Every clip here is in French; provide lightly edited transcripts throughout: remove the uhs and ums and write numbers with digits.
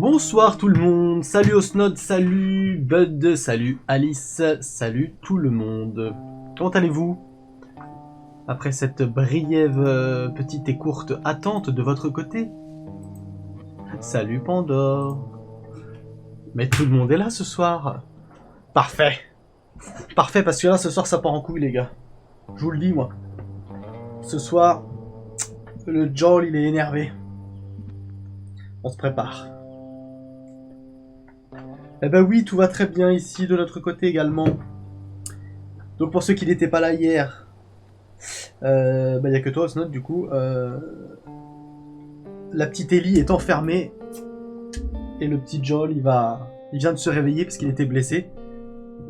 Bonsoir tout le monde, salut Osnod, salut Bud, salut Alice, salut tout le monde. Comment allez-vous? Après cette brève petite et courte attente de votre côté? Salut Pandore. Mais tout le monde est là ce soir. Parfait. Parfait parce que là ce soir ça part en couille les gars. Je vous le dis moi. Ce soir, le Joel il est énervé. On se prépare. Eh ben oui, tout va très bien ici, de notre côté également. Donc pour ceux qui n'étaient pas là hier, il n'y a que toi, Osnod, du coup. La petite Ellie est enfermée. Et le petit Joel, il vient de se réveiller parce qu'il était blessé.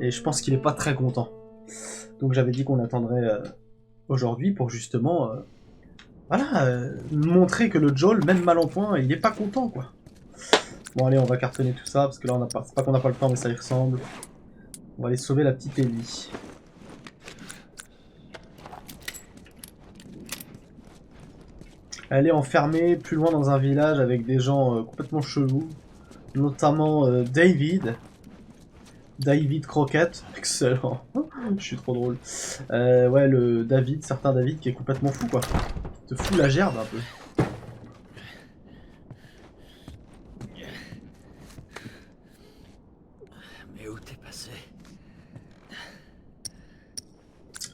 Et je pense qu'il n'est pas très content. Donc j'avais dit qu'on attendrait aujourd'hui pour justement... montrer que le Joel, même mal en point, il n'est pas content, quoi. Bon allez, on va cartonner tout ça, parce que là, c'est pas qu'on n'a pas le temps, mais ça y ressemble. On va aller sauver la petite Ellie. Elle est enfermée plus loin dans un village avec des gens complètement chelous. Notamment David. David Croquette. Excellent. Je suis trop drôle. Ouais, le David, certain David qui est complètement fou, quoi. Qui te fout la gerbe un peu. Mais où t'es passé?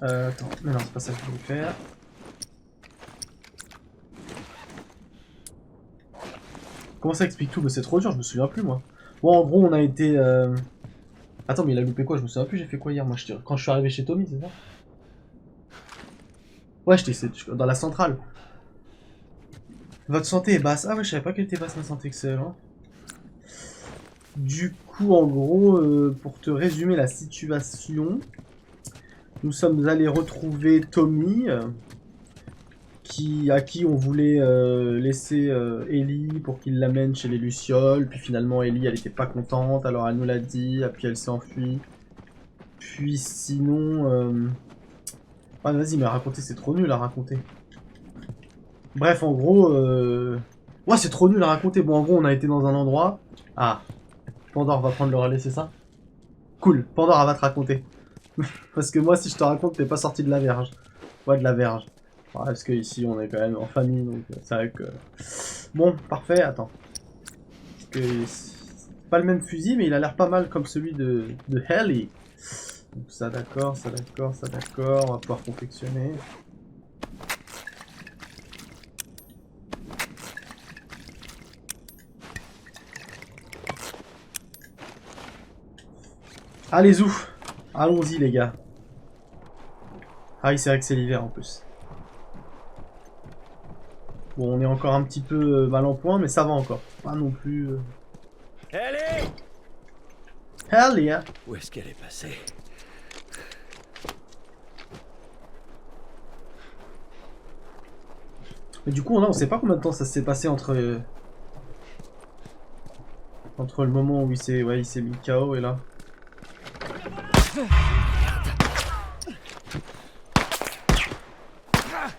Attends, mais non, c'est pas ça que je voulais faire. Comment ça explique tout? Mais c'est trop dur, je me souviens plus moi. Bon, en gros, on a été... Attends, mais il a loupé quoi? Je me souviens plus, j'ai fait quoi hier moi quand je suis arrivé chez Tommy, c'est ça? Ouais, j'étais dans la centrale. Votre santé est basse. Ah ouais, je savais pas qu'elle était basse ma santé, excellent. Du coup, en gros, pour te résumer la situation, nous sommes allés retrouver Tommy, à qui on voulait laisser Ellie pour qu'il l'amène chez les Lucioles. Puis finalement, Ellie, elle était pas contente, alors elle nous l'a dit, et puis elle s'est enfuie. Puis sinon... Ah, vas-y, mais raconter, c'est trop nul à raconter. Bref, en gros... Ouais, c'est trop nul à raconter. Bon, en gros, on a été dans un endroit... Ah, Pandore va prendre le relais, c'est ça? Cool, Pandore, elle va te raconter. Parce que moi, si je te raconte, t'es pas sorti de la verge. Ouais, de la verge. Ouais, parce que ici, on est quand même en famille, donc c'est vrai que... Bon, parfait, attends. Parce que c'est pas le même fusil, mais il a l'air pas mal comme celui de Helly. Donc ça, d'accord, ça, d'accord, ça, d'accord. On va pouvoir confectionner. Allez, ouf. Allons-y, les gars. Ah oui, c'est vrai que c'est l'hiver en plus. Bon, on est encore un petit peu mal en point, mais ça va encore. Pas non plus... Ellie! Hell yeah! Où est-ce qu'elle est passée? Mais du coup, là, on sait pas combien de temps ça s'est passé entre... entre le moment où il s'est mis KO et là.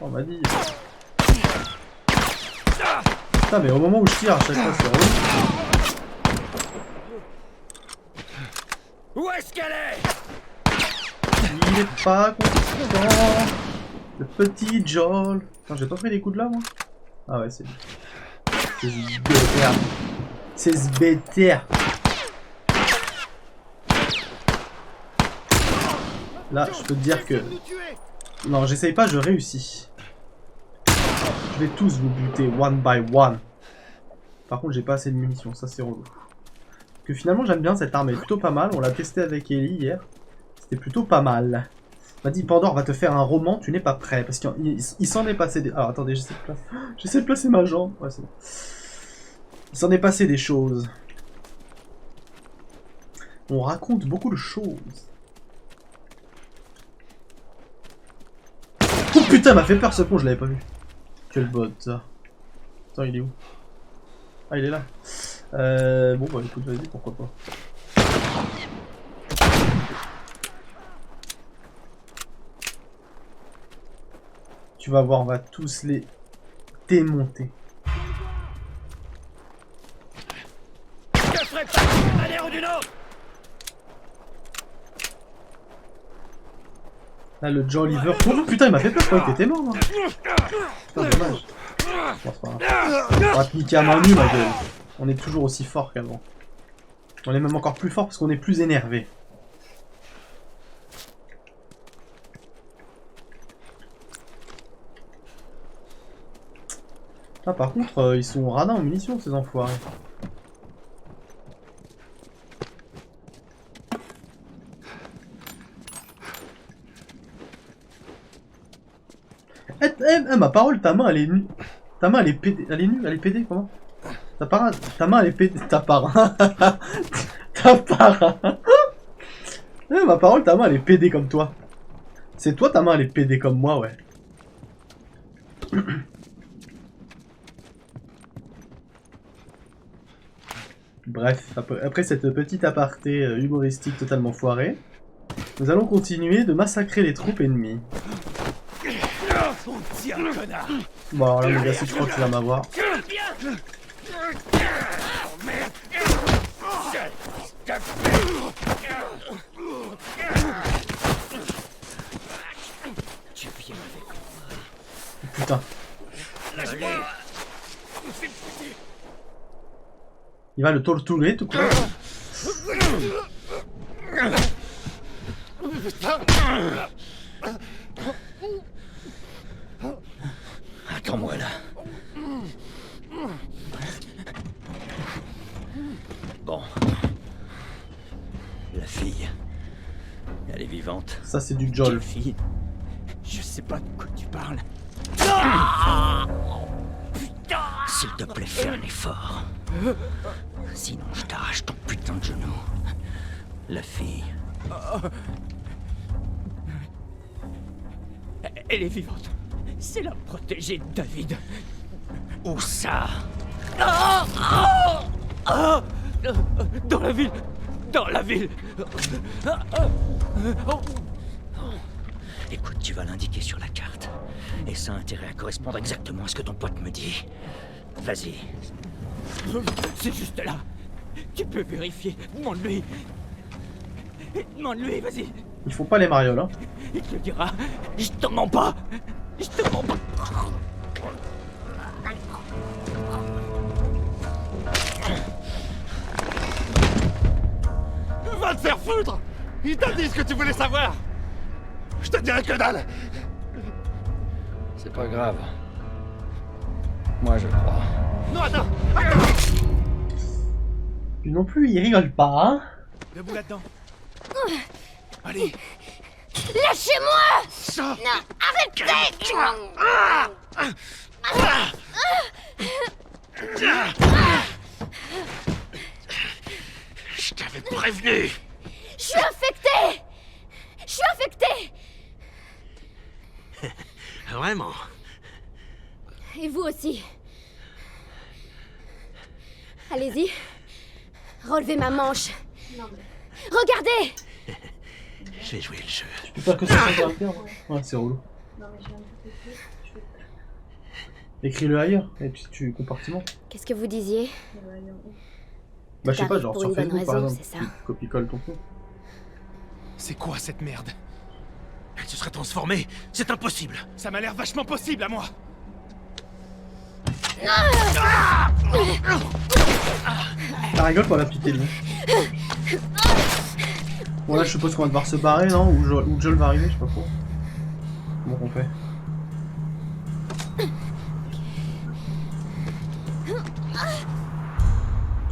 On m'a dit... Putain, mais au moment où je tire, à chaque fois, c'est relou. Où est-ce qu'elle est? Il est pas content. Le petit Joel. Attends, j'ai pas pris des coups de là, moi? Ah ouais, c'est lui. C'est Sbeter. C'est Sbeter. Là, je peux te dire que... Non, j'essaye pas, je réussis. Je vais tous vous buter, one by one. Par contre, j'ai pas assez de munitions, ça c'est relou. Que finalement, j'aime bien cette arme, elle est plutôt pas mal. On l'a testé avec Ellie hier. C'était plutôt pas mal. On m'a dit, Pandore va te faire un roman, tu n'es pas prêt. Parce qu'il s'en est passé des... Alors, attendez, j'essaie de placer ma jambe. Ouais, c'est bon. Il s'en est passé des choses. On raconte beaucoup de choses. Oh putain, m'a fait peur ce con, je l'avais pas vu. Quel bot, ça. Attends, il est où? Ah, il est là. Bon, bah écoute, vas-y, pourquoi pas. Tu vas voir, on va tous les démonter. lâcherai pas d'une manière ou d'une autre. Là, le Joe Oliver. Oh putain, il m'a fait peur, je croyais que t'étais mort, moi. Putain, dommage. Bon, c'est pas grave. On va te niquer à main nue, ma gueule. On est toujours aussi fort qu'avant. On est même encore plus fort parce qu'on est plus énervé. Ah, par contre, ils sont radins en munitions, ces enfoirés. Ma parole, ta main elle est nue. Ta main elle est pédée. Elle est nue, elle est pédée, comment? Ta main elle est pédée. Ta parole. Ta parole. Ma parole, ta main elle est pédée comme toi. C'est toi ta main elle est pédée comme moi, ouais. Bref, après cette petite aparté humoristique totalement foirée, nous allons continuer de massacrer les troupes ennemies. Bon alors là mon gars, si je crois que tu vas m'avoir. Putain. Il va le torturer tout quoi. Attends-moi là. Bon. La fille. Elle est vivante. Ça c'est du Joel. Quelle fille? Je sais pas de quoi tu parles. S'il te plaît, fais un effort. Sinon, je t'arrache ton putain de genou. La fille. Elle est vivante. C'est la protégée de David. Où ça? Dans la ville. Dans la ville. Écoute, tu vas l'indiquer sur la carte. Et ça a intérêt à correspondre exactement à ce que ton pote me dit. Vas-y. C'est juste là. Tu peux vérifier. Demande-lui. Demande-lui, vas-y. Ils font pas les marioles, hein. Il te le dira. Je te mens pas. Je te mens pas. Va te faire foutre! Il t'a dit ce que tu voulais savoir! Je te dirai que dalle! C'est pas grave. Moi, je crois. Non, attends! Lui non plus, il rigole pas, hein. Debout là-dedans! Allez! Lâchez-moi! Ça! Non, arrêtez! Je t'avais prévenu! Je suis infectée! Je suis infectée! Vraiment? Et vous aussi. Allez-y. Relevez ma manche. Regardez! Je vais jouer le jeu. Tu peux faire que ça sans caractère. Ouais, c'est relou. Écris-le ailleurs, et puis tu compartiments. Qu'est-ce que vous disiez? Bah je sais pas, genre Pour sur une bonne Facebook par raison, exemple, c'est ça. tu copie-colles ton compte. C'est quoi cette merde? Elle se serait transformée? C'est impossible! Ça m'a l'air vachement possible à moi! Ça rigole pour la petite Ellie. Bon là je suppose qu'on va devoir se barrer, non? Ou Joel va arriver, je sais pas trop. Comment qu'on fait?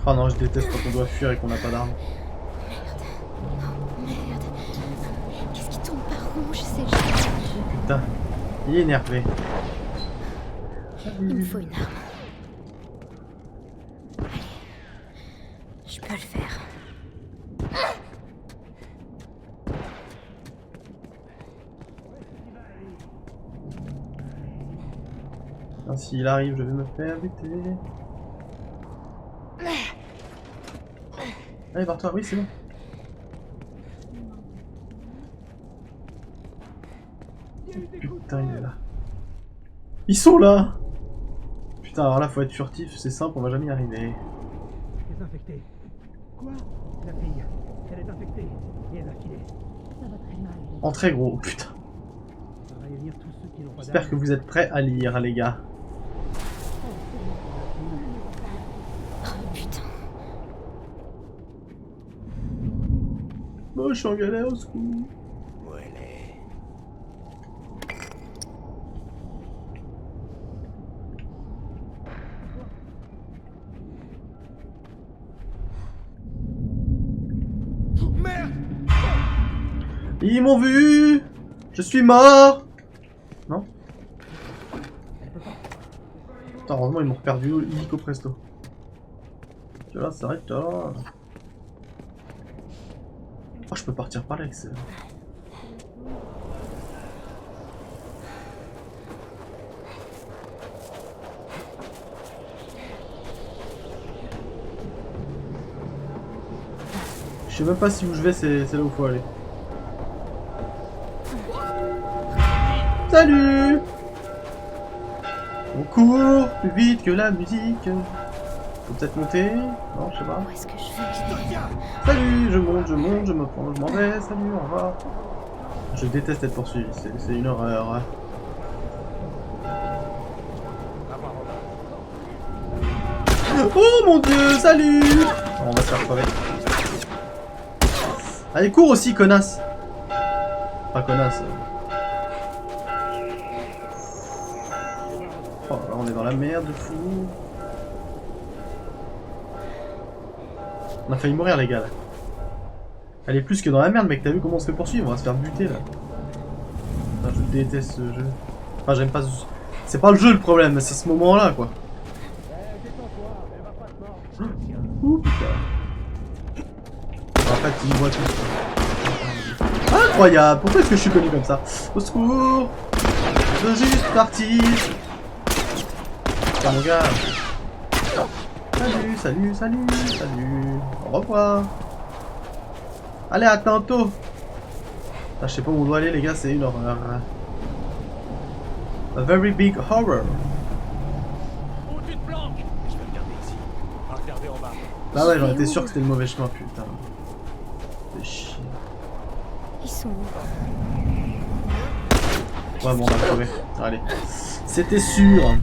Oh non, je déteste quand on doit fuir et qu'on n'a pas d'armes. Merde. Qu'est-ce qui tombe par rouge? C'est juste... Putain, il est énervé. Il me faut une arme. Allez. Je peux le faire. Ah, s'il arrive, je vais me faire buter. Allez, barre-toi, oui, c'est bon. Putain, il est là. Ils sont là! Putain, alors là, faut être furtif, c'est simple, on va jamais y arriver. Désinfecté. Quoi? La fille, elle est infectée et elle a filé. Ça va très mal. Entrez gros, putain. Ça va réunir tous ceux qui n'ont pas J'espère que vous êtes prêts à lire les gars. Oh putain. Oh, je suis en galère au secours. Où elle est? Merde! Ils m'ont vu. Je suis mort. Non? Putain, heureusement ils m'ont perdu illico presto. Tu là, ça arrête là. Oh, je peux partir par là, excellent. Je sais même pas si où je vais, c'est là où faut aller. Salut! On court plus vite que la musique. Faut peut-être monter? Non, je sais pas. Où est-ce que je vais? Salut, je monte, je me prends, je m'en vais, salut, au revoir. Je déteste être poursuivi, c'est une horreur. Oh mon dieu, salut! On va se faire crever. Allez, cours aussi, connasse! Pas connasse. Oh là, on est dans la merde de fou. On a failli mourir les gars là. Elle est plus que dans la merde mec, t'as vu comment on se fait poursuivre? On va se faire buter là. Putain, je déteste ce jeu. Enfin j'aime pas ce... C'est pas le jeu le problème, c'est ce moment là quoi. Ouh putain. En fait ils me voient tous. Incroyable, pourquoi est-ce que je suis connu comme ça? Au secours! Je veux juste partir. Putain mon gars. Salut, salut, salut, salut. Au revoir. Allez, à tantôt. Ah, je sais pas où on doit aller, les gars, c'est une horreur. A very big horror. Où tu te planques? Je vais regarder ici. On va regarder en bas. Ah ouais, j'en étais sûr que c'était le mauvais chemin, putain. C'est chier. Ils sont où? Ouais, bon, on va crever. Allez. C'était sûr.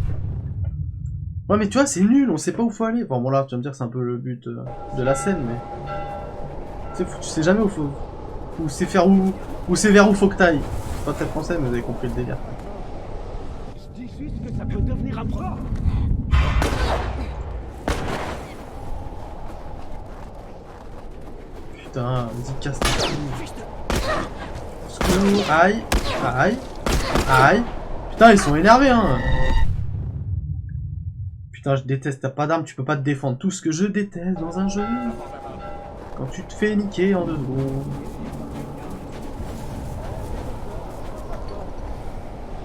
Ouais, mais tu vois, c'est nul, on sait pas où faut aller. Enfin, bon, là, tu vas me dire, c'est un peu le but de la scène, mais. Tu sais jamais où faut. Où c'est faire où. Où c'est vers où faut que t'ailles. C'est pas très français, mais vous avez compris le délire. Je dis juste que ça peut devenir un problème. Putain, vas-y, casse tes couilles. Secours, aïe, aïe, aïe. Putain, ils sont énervés, hein. Putain, je déteste, t'as pas d'arme, tu peux pas te défendre. Tout ce que je déteste dans un jeu. Quand tu te fais niquer en 2 secondes.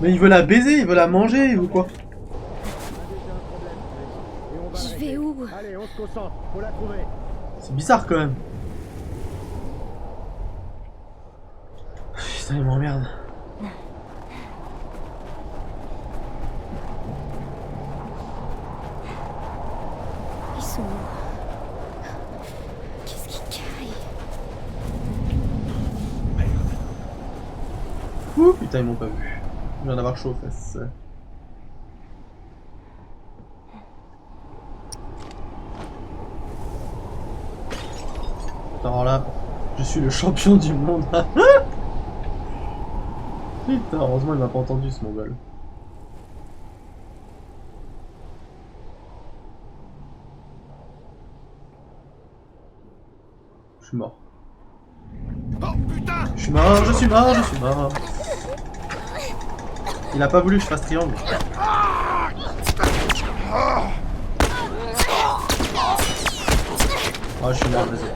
Mais il veut la baiser, il veut la manger, il veut quoi? Je vais où? Allez, on se concentre. Faut la trouver. C'est bizarre quand même. Putain, il m'emmerde. Ils sont où? Qu'est-ce qui caille? Ouh, putain, ils m'ont pas vu. Je viens d'avoir chaud aux fesses. Alors là, je suis le champion du monde. Putain, heureusement il m'a pas entendu ce mongol. Je suis mort. Oh putain! Je suis mort, je suis mort, je suis mort. Il a pas voulu que je fasse triangle. Oh, je suis mort, vas-y.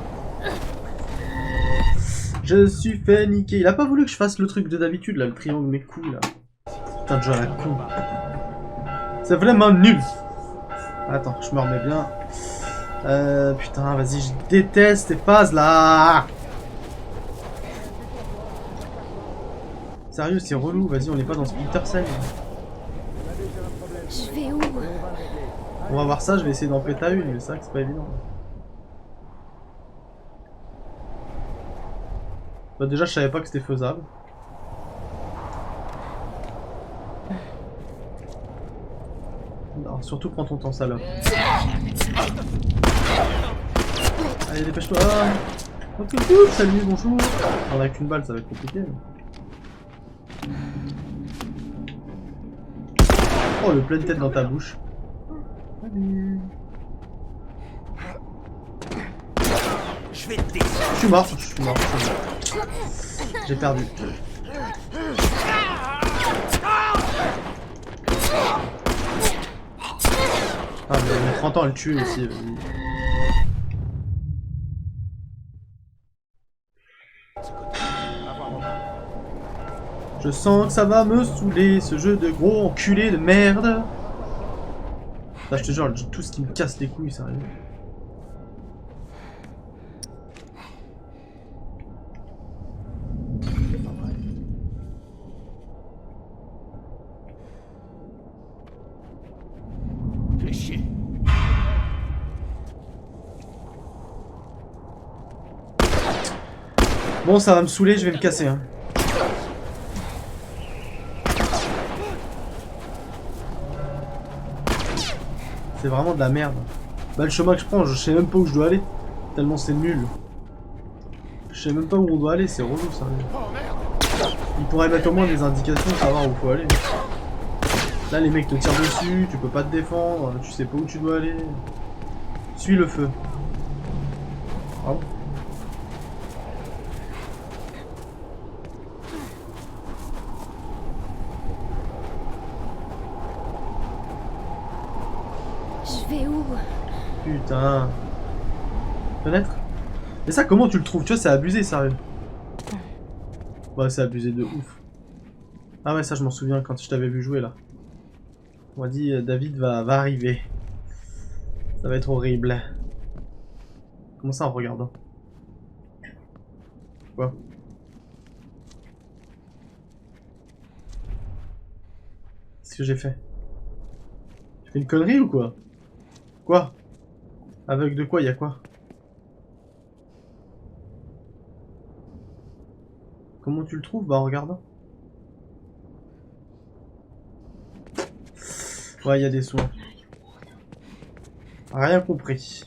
Je suis fait niquer. Il a pas voulu que je fasse le truc de d'habitude, là, le triangle mes couilles, là. Putain de jeu à la con. C'est vraiment nul. Attends, je me remets bien. Putain, vas-y, je déteste ces phases, là. Sérieux, c'est relou. Vas-y, on n'est pas dans Splinter Cell. Je vais où? On va voir ça, je vais essayer d'en péter une, mais c'est vrai que c'est pas évident. Bah déjà je savais pas que c'était faisable. Non, surtout prends ton temps, salope. Allez, dépêche-toi. Salut, bonjour. On a qu'une balle, ça va être compliqué. Mais... Oh, le pleine tête dans ta bouche. Salut. Je vais te Je suis mort. J'ai perdu. Ah, mais 30 ans, elle tue ici. Je sens que ça va me saouler, ce jeu de gros enculé de merde. Là, je te jure, tout ce qui me casse les couilles, sérieux. Fais chier. Bon, ça va me saouler, je vais me casser. Hein. C'est vraiment de la merde. Bah, le chemin que je prends, je sais même pas où je dois aller. Tellement c'est nul. Je sais même pas où on doit aller, c'est relou, sérieux. Il pourrait mettre au moins des indications, savoir où faut aller. Là, les mecs te tirent dessus, tu peux pas te défendre, tu sais pas où tu dois aller. Suis le feu. Ah bon. Je vais où? Putain. Fenêtre? Mais ça, comment tu le trouves? Tu vois, c'est abusé, sérieux. Ouais, c'est abusé de ouf. Ah ouais, ça, je m'en souviens quand je t'avais vu jouer, là. On m'a dit, David va arriver. Ça va être horrible. Comment ça, en regardant? Quoi? Qu'est-ce que j'ai fait? J'ai fait une connerie ou quoi? Quoi? Avec de quoi? Y'a quoi? Comment tu le trouves? Bah en regardant. Ouais, il y a des soins. Rien compris.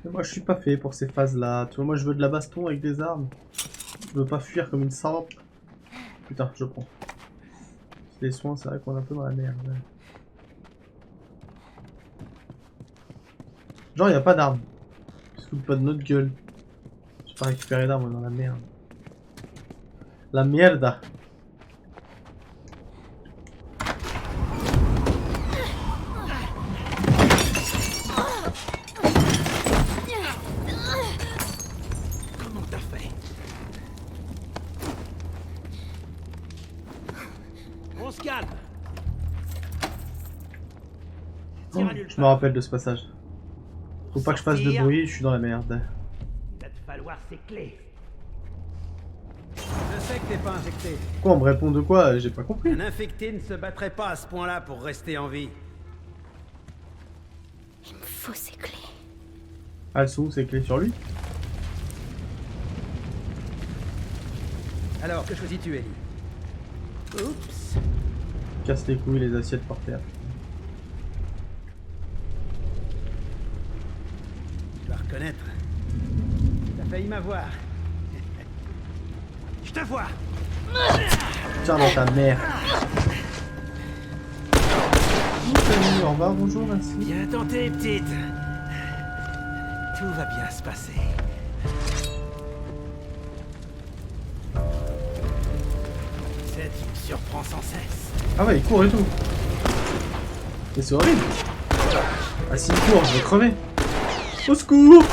Mais moi je suis pas fait pour ces phases là. Tu vois, moi je veux de la baston avec des armes. Je veux pas fuir comme une salope. Putain, je prends. Les soins, c'est vrai qu'on est un peu dans la merde. Genre, y a pas d'armes. Ils se foutent pas de notre gueule. J'ai pas récupéré d'armes, on est dans la merde. La merde. Comment t'as fait? On se calme. Oh, je me rappelle de ce passage. Faut pas que je fasse de bruit, je suis dans la merde. Il va te falloir ces clés. Je sais que t'es pas infecté. Quoi, on me répond de quoi? J'ai pas compris. Un infecté ne se battrait pas à ce point-là pour rester en vie. Il me faut ces clés. Ah, elles sont où ces clés sur lui? Alors, que choisis-tu, Ellie? Oups. Casse les couilles, les assiettes par terre. Tu vas reconnaître. T'as failli m'avoir. Je te vois. Tiens dans ta mère. Salut, au revoir, bonjour, merci. Bien tenté, petite. Tout va bien se passer. C'est tu me surprends sans cesse. Ah ouais, il court et tout. Mais c'est horrible. Ah s'il court, je vais crever. Au secours!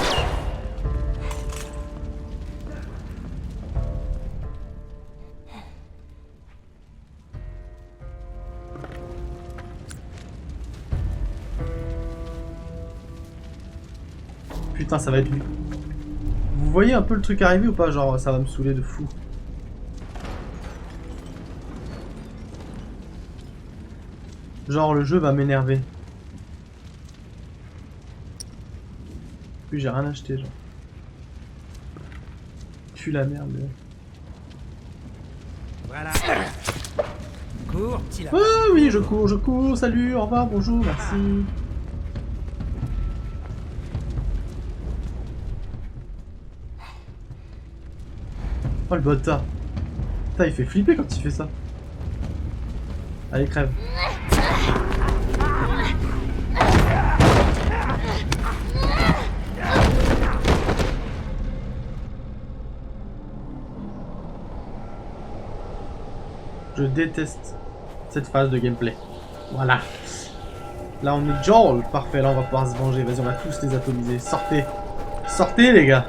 Putain, ça va être lui. voyez un peu le truc arriver ou pas? Genre ça va me saouler de fou. Genre le jeu va m'énerver. Puis j'ai rien acheté genre. Pue la merde. Voilà. Cours, petit lapin. Ah oui, je cours, salut, au revoir, bonjour, merci. Oh le bâtard. Putain, il fait flipper quand il fait ça. Allez, crève. Je déteste cette phase de gameplay. Voilà. Là on est Joel. Parfait, là on va pouvoir se venger. Vas-y, on va tous les atomiser. Sortez. Sortez les gars.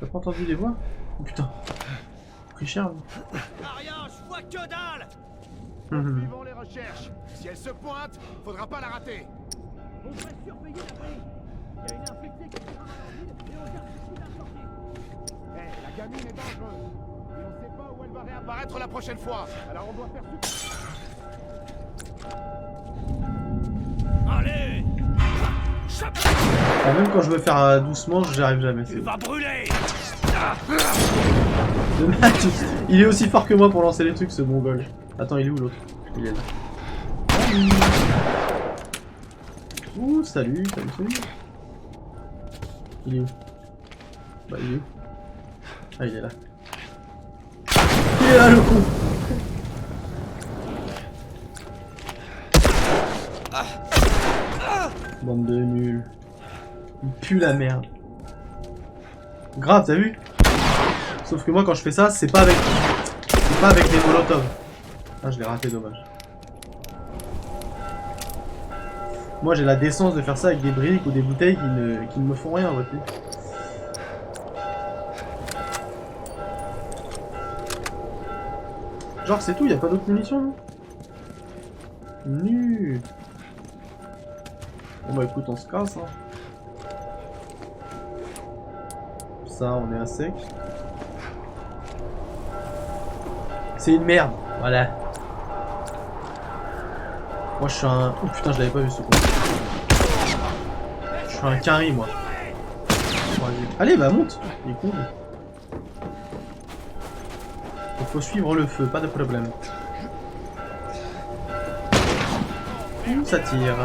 T'as pas entendu les voix? Oh putain. Pris cher là. Rien, je vois que dalle. Suivons les recherches. Si elle se pointe, faudra pas la rater. On va surveiller la brille. Il y a une infectée qui se rend dans la ville et on garde tout d'un sortie. Eh, la gamine est dangereuse. Et on sait pas où elle va réapparaître la prochaine fois. Alors on doit faire tout. Allez. Ah, même quand je veux faire doucement, j'y arrive jamais. Tu vas brûler. Le match, il est aussi fort que moi pour lancer les trucs, ce mongol. Attends, il est où l'autre? Il est là. Ouh, salut. Il est où? Bah, il est où? Ah, il est là. Il est là, le con! Bande de nuls. Il pue la merde. Grave, t'as vu? Sauf que moi, quand je fais ça, c'est pas avec des molotovs. Ah, je l'ai raté, dommage. Moi, j'ai la décence de faire ça avec des briques ou des bouteilles qui ne me font rien, voyez. Genre, c'est tout, y a pas d'autres munitions, non? Nul. Bon bah écoute, on se casse, hein. Ça, on est à sec. C'est une merde, voilà. Moi je suis un... Oh putain, je l'avais pas vu ce con. Je suis un carry, moi. Bon, allez, bah monte. Il est cool. Il faut suivre le feu, pas de problème. Ouh, ça tire.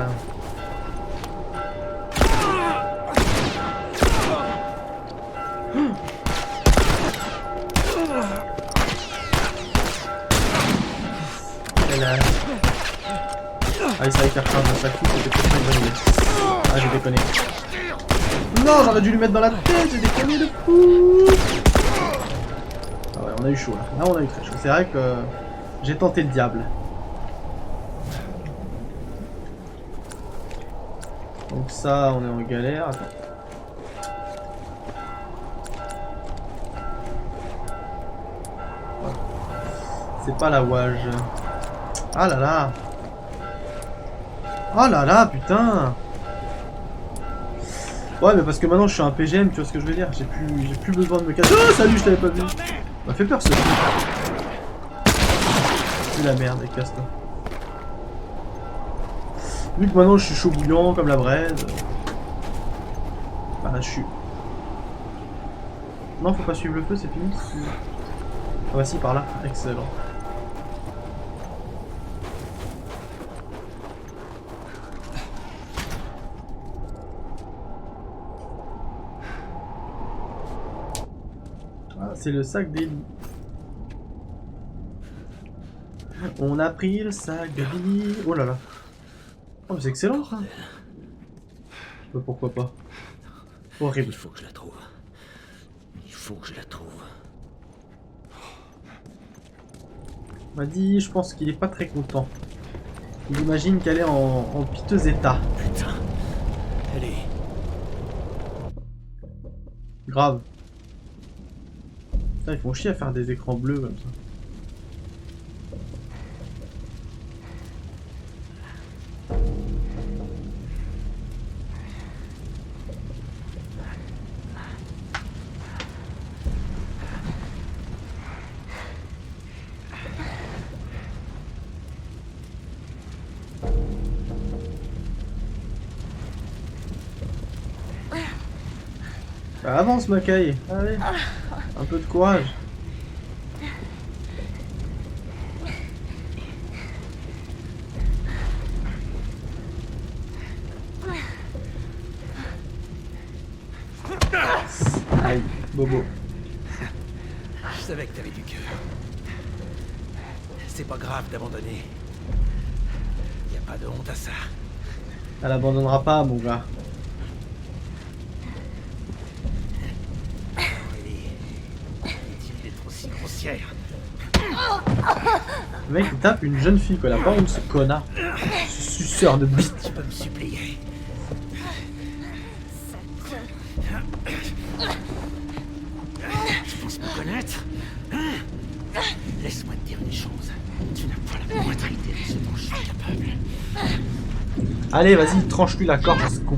Ah, il savait faire charge dans sa coupe, c'était peut-être une bonne idée. Ah, j'ai déconné. Non, j'aurais dû lui mettre dans la tête, j'ai déconné de fou. Ah ouais, on a eu chaud là. Là, on a eu très chaud. C'est vrai que j'ai tenté le diable. Donc ça, on est en galère. Attends. Voilà. C'est pas la wage. Ah là là. Oh là là, putain. Ouais, mais parce que maintenant je suis un PGM, tu vois ce que je veux dire. J'ai plus besoin de me casser. Oh, salut, je t'avais pas vu. M'a fait peur ce truc. C'est la merde, et casse-toi. Vu que maintenant je suis chaud bouillant comme la braise. Bah je suis... Non, faut pas suivre le feu, c'est fini. Ah bah si, par là. Excellent. C'est le sac d'Ellie. On a pris le sac d'Ellie. Oh là là. Oh, c'est excellent ça. Pourquoi pas. Horrible. Il faut que je la trouve. Il faut que je la trouve. M'a dit, je pense qu'il est pas très content. Il imagine qu'elle est en piteux état. Putain. Elle est... Grave. Putain, ils font chier à faire des écrans bleus comme ça. Bah, avance, Mackay. Allez. Un peu de courage. Aïe, Bobo. Je savais que t'avais du cœur. C'est pas grave d'abandonner. Y a pas de honte à ça. Elle abandonnera pas, mon gars. Inutile d'être aussi grossière. Le mec il tape une jeune fille, quoi. La parole de ce connard. Ce suceur de bite. Tu peux me supplier. Tu penses me connaître? Laisse-moi te dire une chose. Tu n'as pas la moindre idée de ce dont je suis capable. Allez, vas-y, tranche-lui la gorge à ce con.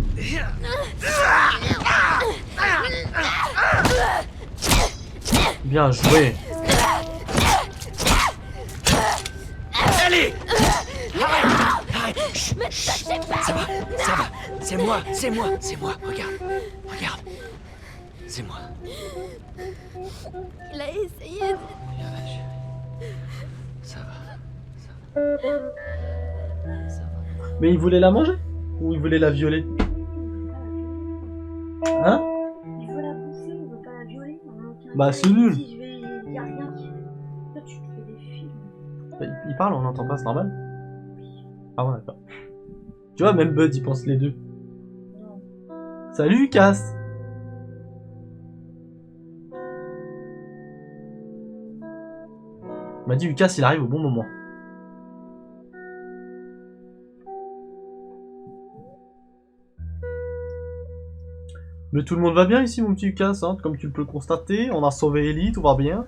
Bien joué. Allez! Arrête! Chut, chut. Ça va, ça va. C'est moi, c'est moi, c'est moi. Regarde, regarde. C'est moi. Il a essayé de... Ça va. Ça va. Mais il voulait la manger? Ou il voulait la violer? Hein? Il veut la pousser, il veut pas la violer. Bah, c'est nul. Si je vais... Y a rien qui... Toi, tu te fais des films. Bah, il parle, on n'entend pas, c'est normal. Ah ouais, d'accord. Tu vois, même Bud, il pense les deux. Salut, Cass! Il m'a dit, Lucas, il arrive au bon moment. Mais tout le monde va bien ici, mon petit Lucas, hein, comme tu peux le constater. On a sauvé Ellie, tout va bien.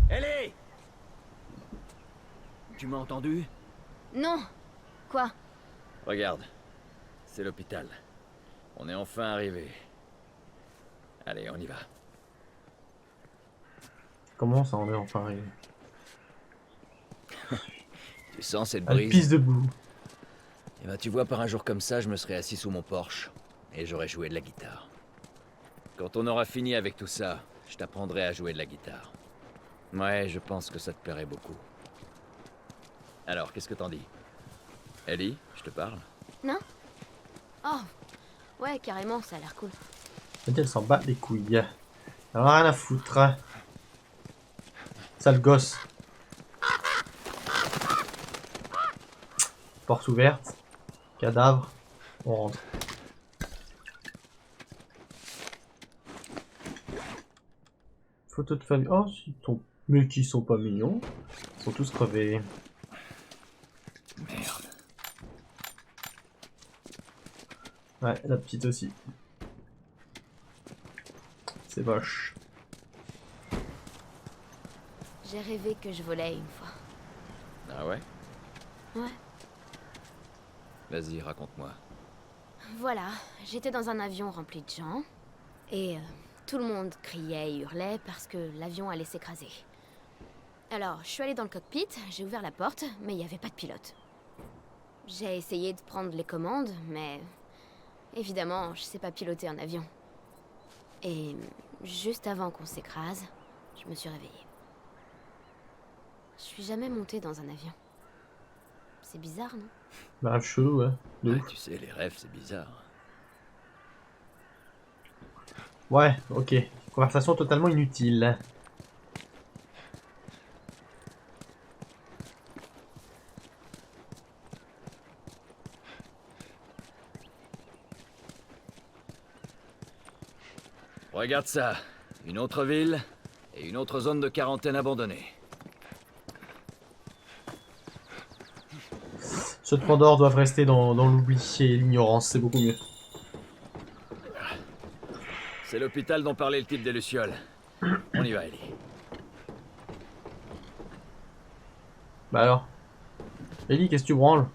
Ellie! Tu m'as entendu? Non. Quoi? Regarde, c'est l'hôpital. On est enfin arrivé. Allez, on y va. Comment ça, on est enfin arrivé? Tu sens cette Elle brise? pisse debout. Eh ben, tu vois, par un jour comme ça, je me serais assis sous mon Porsche et j'aurais joué de la guitare. Quand on aura fini avec tout ça, je t'apprendrai à jouer de la guitare. Ouais, je pense que ça te plairait beaucoup. Alors, qu'est-ce que t'en dis? Ellie, je te parle? Non? Oh. Ouais, carrément, ça a l'air cool. Elle s'en bat les couilles. Elle en a rien à foutre. Hein. Sale gosse. Porte ouverte. Cadavre. On rentre. Photo de famille. Oh, mais qui sont pas mignons. Ils sont tous crevés. Merde. Ouais, la petite aussi. C'est moche. J'ai rêvé que je volais une fois. Ah ouais? Ouais. Vas-y, raconte-moi. Voilà, j'étais dans un avion rempli de gens. Et tout le monde criait et hurlait parce que l'avion allait s'écraser. Alors, je suis allée dans le cockpit, j'ai ouvert la porte, mais il n'y avait pas de pilote. J'ai essayé de prendre les commandes, mais... Évidemment, je sais pas piloter un avion. Et juste avant qu'on s'écrase, je me suis réveillée. Je suis jamais montée dans un avion. C'est bizarre, non? Bah, rêve chelou, ouais. De Ouais, ouf. tu sais, les rêves, c'est bizarre. Ouais, ok. Conversation totalement inutile. Regarde ça. Une autre ville et une autre zone de quarantaine abandonnée. Ceux de Pandore doivent rester dans l'oubli et l'ignorance, c'est beaucoup mieux. C'est l'hôpital dont parlait le type des Lucioles. On y va, Ellie. Bah alors. Ellie, qu'est-ce que tu branles?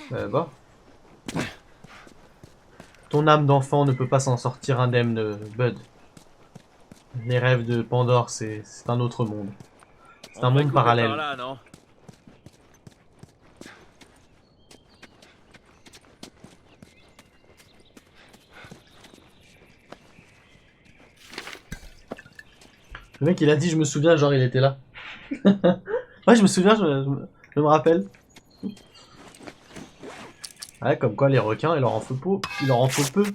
Bah. Ton âme d'enfant ne peut pas s'en sortir indemne, Bud. Les rêves de Pandore, c'est un autre monde. C'est On un devrait monde couper parallèle. par là, non? Le mec, il a dit, je me souviens, genre, il était là. Ouais, je me souviens, je me rappelle. Ouais, comme quoi, les requins, il leur en faut peu. Il leur en faut peu.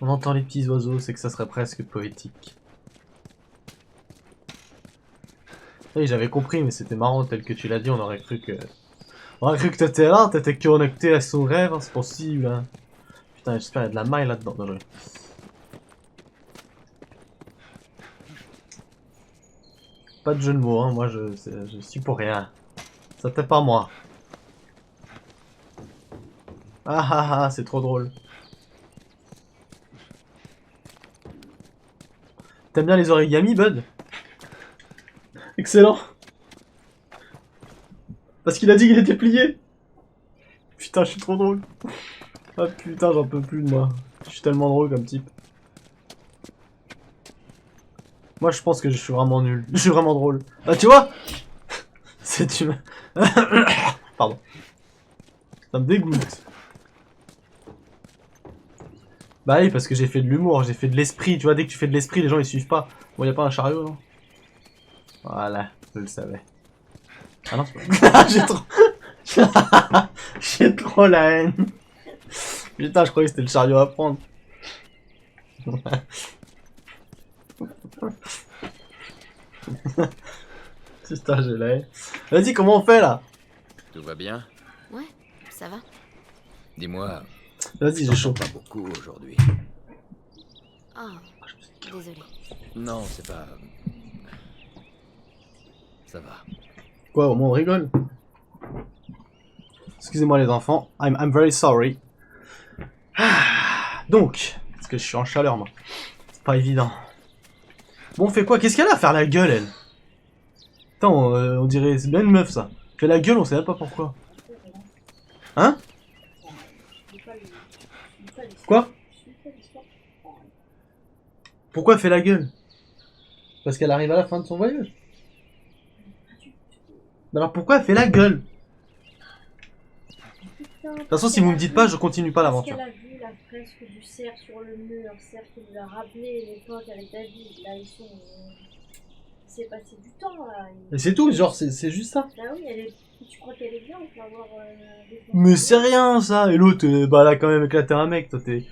On entend les petits oiseaux, c'est que ça serait presque poétique. Oui, j'avais compris, mais c'était marrant, tel que tu l'as dit, on aurait cru que... On aurait cru que t'étais là, t'étais connecté à son rêve, hein, c'est possible, hein. Putain, j'espère qu'il y a de la maille là-dedans. Non, pas de jeu de mots, hein, moi je suis pour rien. Ça t'est pas moi. Ah ah ah, c'est trop drôle. T'aimes bien les origamis, Bud? Excellent. Parce qu'il a dit qu'il était plié. Putain, je suis trop drôle. Ah putain, j'en peux plus de moi. Je suis tellement drôle comme type. Moi, je pense que je suis vraiment nul. Je suis vraiment drôle. Ah, tu vois? C'est une... Pardon. Ça me dégoûte. Bah oui, parce que j'ai fait de l'humour, j'ai fait de l'esprit. Tu vois, dès que tu fais de l'esprit, les gens ils suivent pas. Bon, y a pas un chariot, non? Voilà, je le savais. Ah non, c'est pas... J'ai trop... J'ai trop la haine. Putain, je croyais que c'était le chariot à prendre. Putain, j'ai la haine. Vas-y, comment on fait là? Tout va bien? Ouais, ça va. Dis-moi, Vas-y, j'ai chaud. pas beaucoup aujourd'hui. Oh, désolé. Non, c'est pas... Ça va. Quoi, au moins on rigole. Excusez-moi les enfants, I'm very sorry. Donc, parce que je suis en chaleur moi. C'est pas évident. Bon, on fait quoi? Qu'est-ce qu'elle a à faire la gueule, elle? Attends, on dirait... C'est bien une meuf, ça. Fait la gueule, on sait même pas pourquoi. Hein? Quoi? Pourquoi elle fait la gueule? Parce qu'elle arrive à la fin de son voyage. Mais alors pourquoi elle fait la gueule? De toute façon, si vous me dites pas, je continue pas l'aventure. Parce qu'elle a vu la fresque du cerf sur le mur, cerf qui lui a rappelé l'époque avec David. Là, ils sont... Il s'est passé du temps, là. Et c'est tout, genre, c'est juste ça. Ah oui, elle est... Tu crois qu'elle est bien, on peut avoir... Mais c'est rien, ça. Et l'autre, bah, elle a quand même éclaté un mec, toi, c'est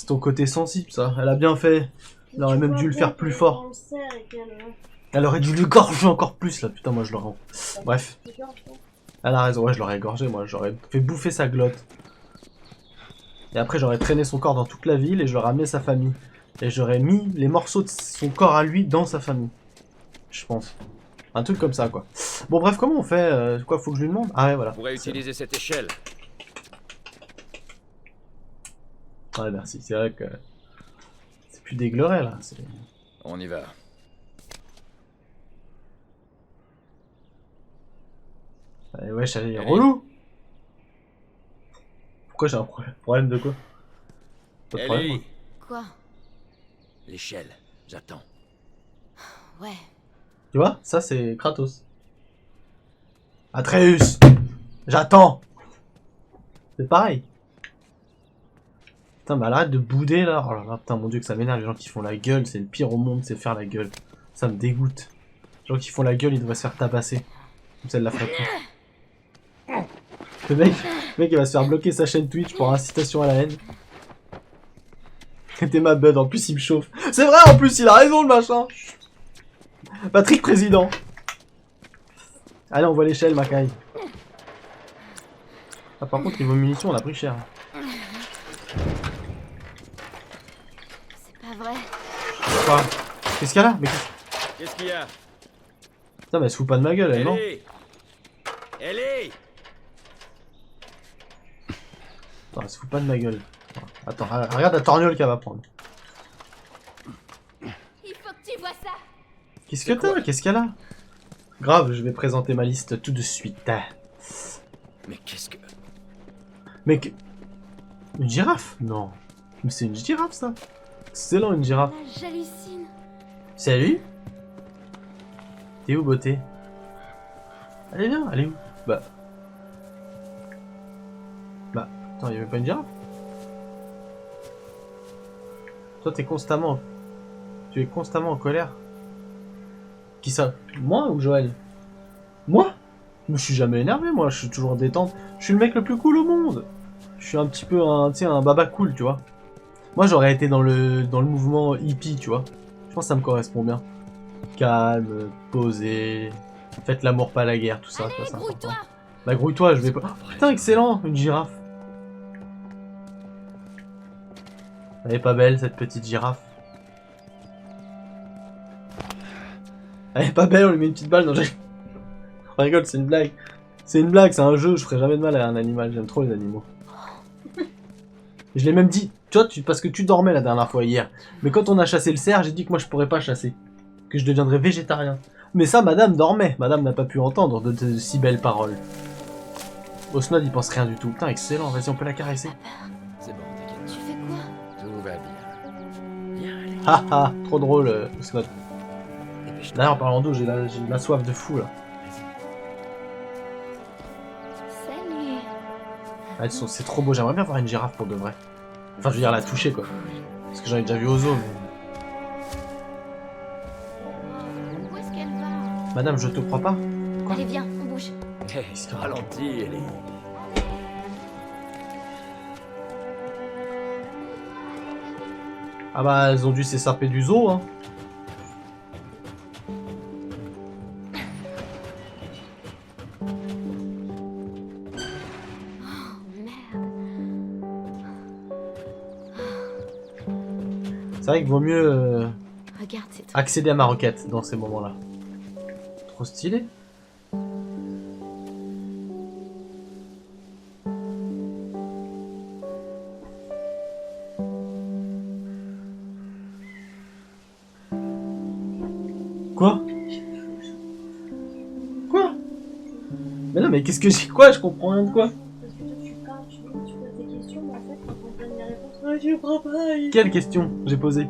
ton côté sensible, ça. Elle a bien fait. Elle aurait même dû le faire plus fort. Elle aurait dû l'égorger encore plus, là. Putain, moi, je l'aurais... Bref. Elle a raison, ouais, je l'aurais égorgé, moi. J'aurais fait bouffer sa glotte. Et après, j'aurais traîné son corps dans toute la ville et j'aurais ramené sa famille. Et j'aurais mis les morceaux de son corps à lui dans sa famille. Je pense. Un truc comme ça, quoi. Bon, bref, comment on fait? Quoi, faut que je lui demande? Ah ouais, voilà. On pourrait utiliser cette échelle. Ouais, merci. C'est vrai que... C'est plus dégloré, là. On y va. Ouais, wesh, elle est relou. Pourquoi j'ai un problème? Problème de quoi? Pas de problème, Ellie, moi. Quoi? l'échelle, j'attends. Ouais. Tu vois? Ça, c'est Kratos. Atreus! J'attends! C'est pareil. Putain, mais elle arrête de bouder, là. Oh là là, putain, mon dieu, que ça m'énerve. Les gens qui font la gueule, c'est le pire au monde, c'est faire la gueule. Ça me dégoûte. Les gens qui font la gueule, ils devraient se faire tabasser. Comme ça, elle la ferait plus. Le mec, il va se faire bloquer sa chaîne Twitch pour incitation à la haine. C'était ma bud, en plus il me chauffe. C'est vrai, en plus il a raison le machin. Patrick président. Allez, on voit l'échelle, Makai. Ah, par contre, niveau munitions, on a pris cher. C'est pas vrai. Quoi? Qu'est-ce qu'il y a là? Mais Qu'est-ce qu'il y a? putain, mais elle se fout pas de ma gueule, elle, non? Ellie! Ellie! Attends, elle se fout pas de ma gueule. Attends, regarde la torgnole qu'elle va prendre. Il faut que tu vois ça. Qu'est-ce que t'as? Qu'est-ce qu'il y a là? Grave, je vais présenter ma liste tout de suite. Mais qu'est-ce que... Mais Une girafe? Non. Mais c'est une girafe ça. Excellent une girafe. Là, j'hallucine. Salut. T'es où beauté? Allez viens, allez où? Bah. Attends, y'avait pas une girafe? Toi t'es constamment... Tu es constamment en colère. Qui ça? Moi ou Joël? Moi? Je suis jamais énervé moi, je suis toujours en détente. Je suis le mec le plus cool au monde. Je suis un petit peu un, tu sais, un baba cool, tu vois. Moi j'aurais été dans le mouvement hippie, tu vois. Je pense que ça me correspond bien. Calme, posé, faites l'amour pas la guerre, tout ça. Allez, c'est important. grouille-toi. Bah grouille-toi, je vais pas... Oh, putain, excellent, une girafe. Elle est pas belle cette petite girafe. Elle est pas belle, on lui met une petite balle dans... On rigole, c'est une blague. C'est une blague, c'est un jeu, je ferai jamais de mal à un animal, j'aime trop les animaux. Je l'ai même dit, tu vois, parce que tu dormais la dernière fois hier. Mais quand on a chassé le cerf, j'ai dit que moi je pourrais pas chasser. Que je deviendrais végétarien. Mais ça, madame dormait. Madame n'a pas pu entendre de si belles paroles. Osnod, il pense rien du tout. Putain, excellent, vas-y, on peut la caresser. C'est bon, t'inquiète. Tu fais quoi? Tout va bien. Viens, allez. Haha, trop drôle, Osnod. Dépêche-toi. D'ailleurs, en parlant d'eau, j'ai la soif de fou, là. Salut. Ah, c'est trop beau, j'aimerais bien voir une girafe pour de vrai. Enfin, je veux dire, la toucher, quoi. Parce que j'en ai déjà vu au zoo, mais... Où est-ce qu'elle va? Madame, je te crois pas. Quoi? Allez, viens, on bouge. Hey, ralentis, Ellie. Ah bah, elles ont dû s'échapper du zoo, hein. C'est vrai qu'il vaut mieux Regarde ces trucs. accéder à ma requête dans ces moments-là. Trop stylé. Quoi? Quoi? Mais non, mais qu'est-ce que j'ai quoi? Je comprends rien de quoi. Parce que toi, tu parles, tu poses des questions, mais en fait, quand on donne les réponses, ouais, tu comprends pas. Quelle question j'ai posée?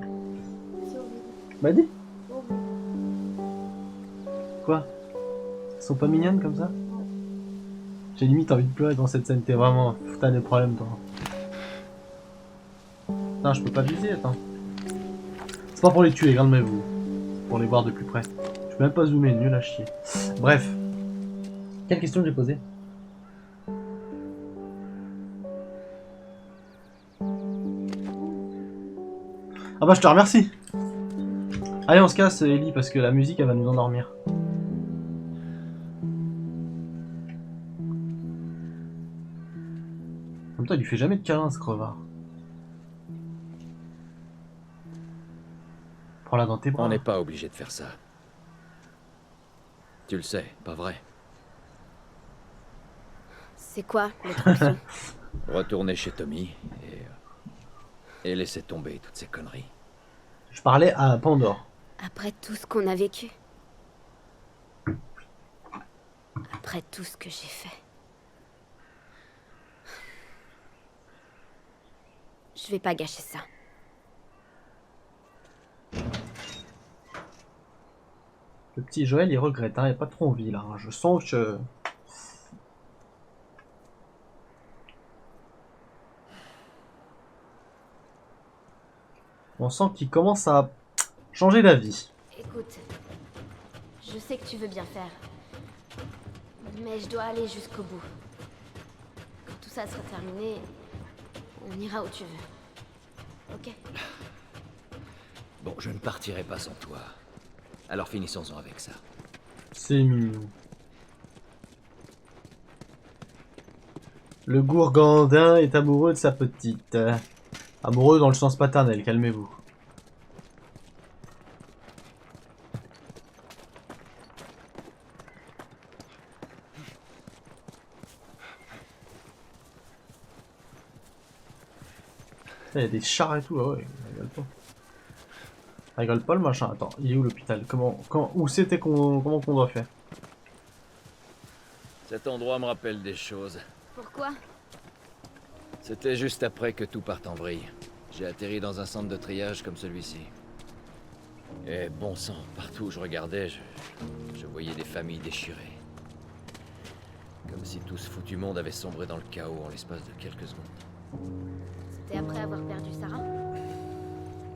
C'est horrible. Bah dis. Horrible. Quoi? Elles sont pas mignonnes comme ça? J'ai limite envie de pleurer dans cette scène, t'es vraiment... T'as des problèmes toi. Putain, je peux pas viser, attends. C'est pas pour les tuer, calmez-vous. Pour les voir de plus près. Je peux même pas zoomer, nul à chier. Bref. Quelle question j'ai posée? Ah bah je te remercie. Allez, on se casse, Ellie, parce que la musique, elle va nous endormir. En même temps, il lui fait jamais de câlin, ce crevard. Prends-la dans tes bras. On n'est pas obligé de faire ça. Tu le sais, pas vrai? C'est quoi l'autre option? Retourner chez Tommy et laisser tomber toutes ces conneries. Je parlais à Pandore. Après tout ce qu'on a vécu. Après tout ce que j'ai fait. Je vais pas gâcher ça. Le petit Joël, il regrette, hein, il a pas trop envie là. Je sens que... On sent qu'il commence à changer d'avis. Écoute, je sais que tu veux bien faire. Mais je dois aller jusqu'au bout. Quand tout ça sera terminé, on ira où tu veux. Ok? Bon, je ne partirai pas sans toi. Alors finissons-en avec ça. C'est mignon. Le gourgandin est amoureux de sa petite. Amoureux dans le sens paternel, calmez-vous. Il y a des chars et tout, ah ouais, il rigole pas. Il rigole pas le machin, attends, il est où l'hôpital? Où c'était comment qu'on doit faire? Cet endroit me rappelle des choses. Pourquoi? C'était juste après que tout parte en vrille. J'ai atterri dans un centre de triage comme celui-ci. Et bon sang, partout où je regardais, je voyais des familles déchirées. Comme si tout ce foutu monde avait sombré dans le chaos en l'espace de quelques secondes. C'était après avoir perdu Sarah?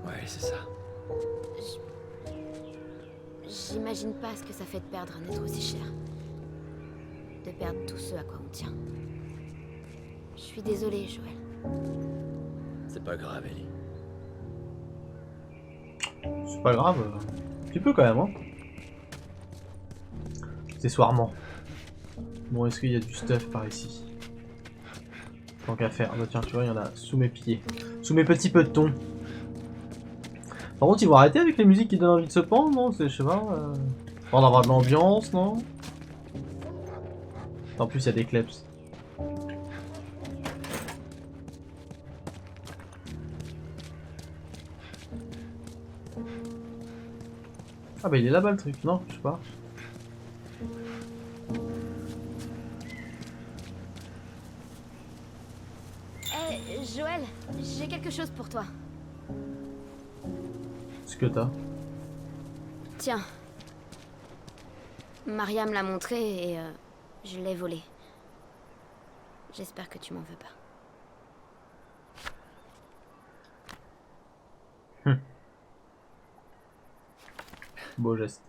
Ouais, c'est ça. J'imagine pas ce que ça fait de perdre un être aussi cher. De perdre tout ce à quoi on tient. Je suis désolée, Joël. C'est pas grave, Ellie. C'est pas grave. Un petit peu quand même, hein. Accessoirement. Bon, est-ce qu'il y a du stuff par ici? Tant qu'à faire. Bah tiens, tu vois, il y en a sous mes pieds. Sous mes petits petons. Par contre, ils vont arrêter avec les musiques qui donnent envie de se pendre, non? Je sais pas. On va avoir de l'ambiance, non? En plus, il y a des kleps. Ah bah il est là-bas le truc, non? Je sais pas. Joël, j'ai quelque chose pour toi. Ce que t'as. Tiens. Maria me l'a montré et je l'ai volé. J'espère que tu m'en veux pas. Beau geste.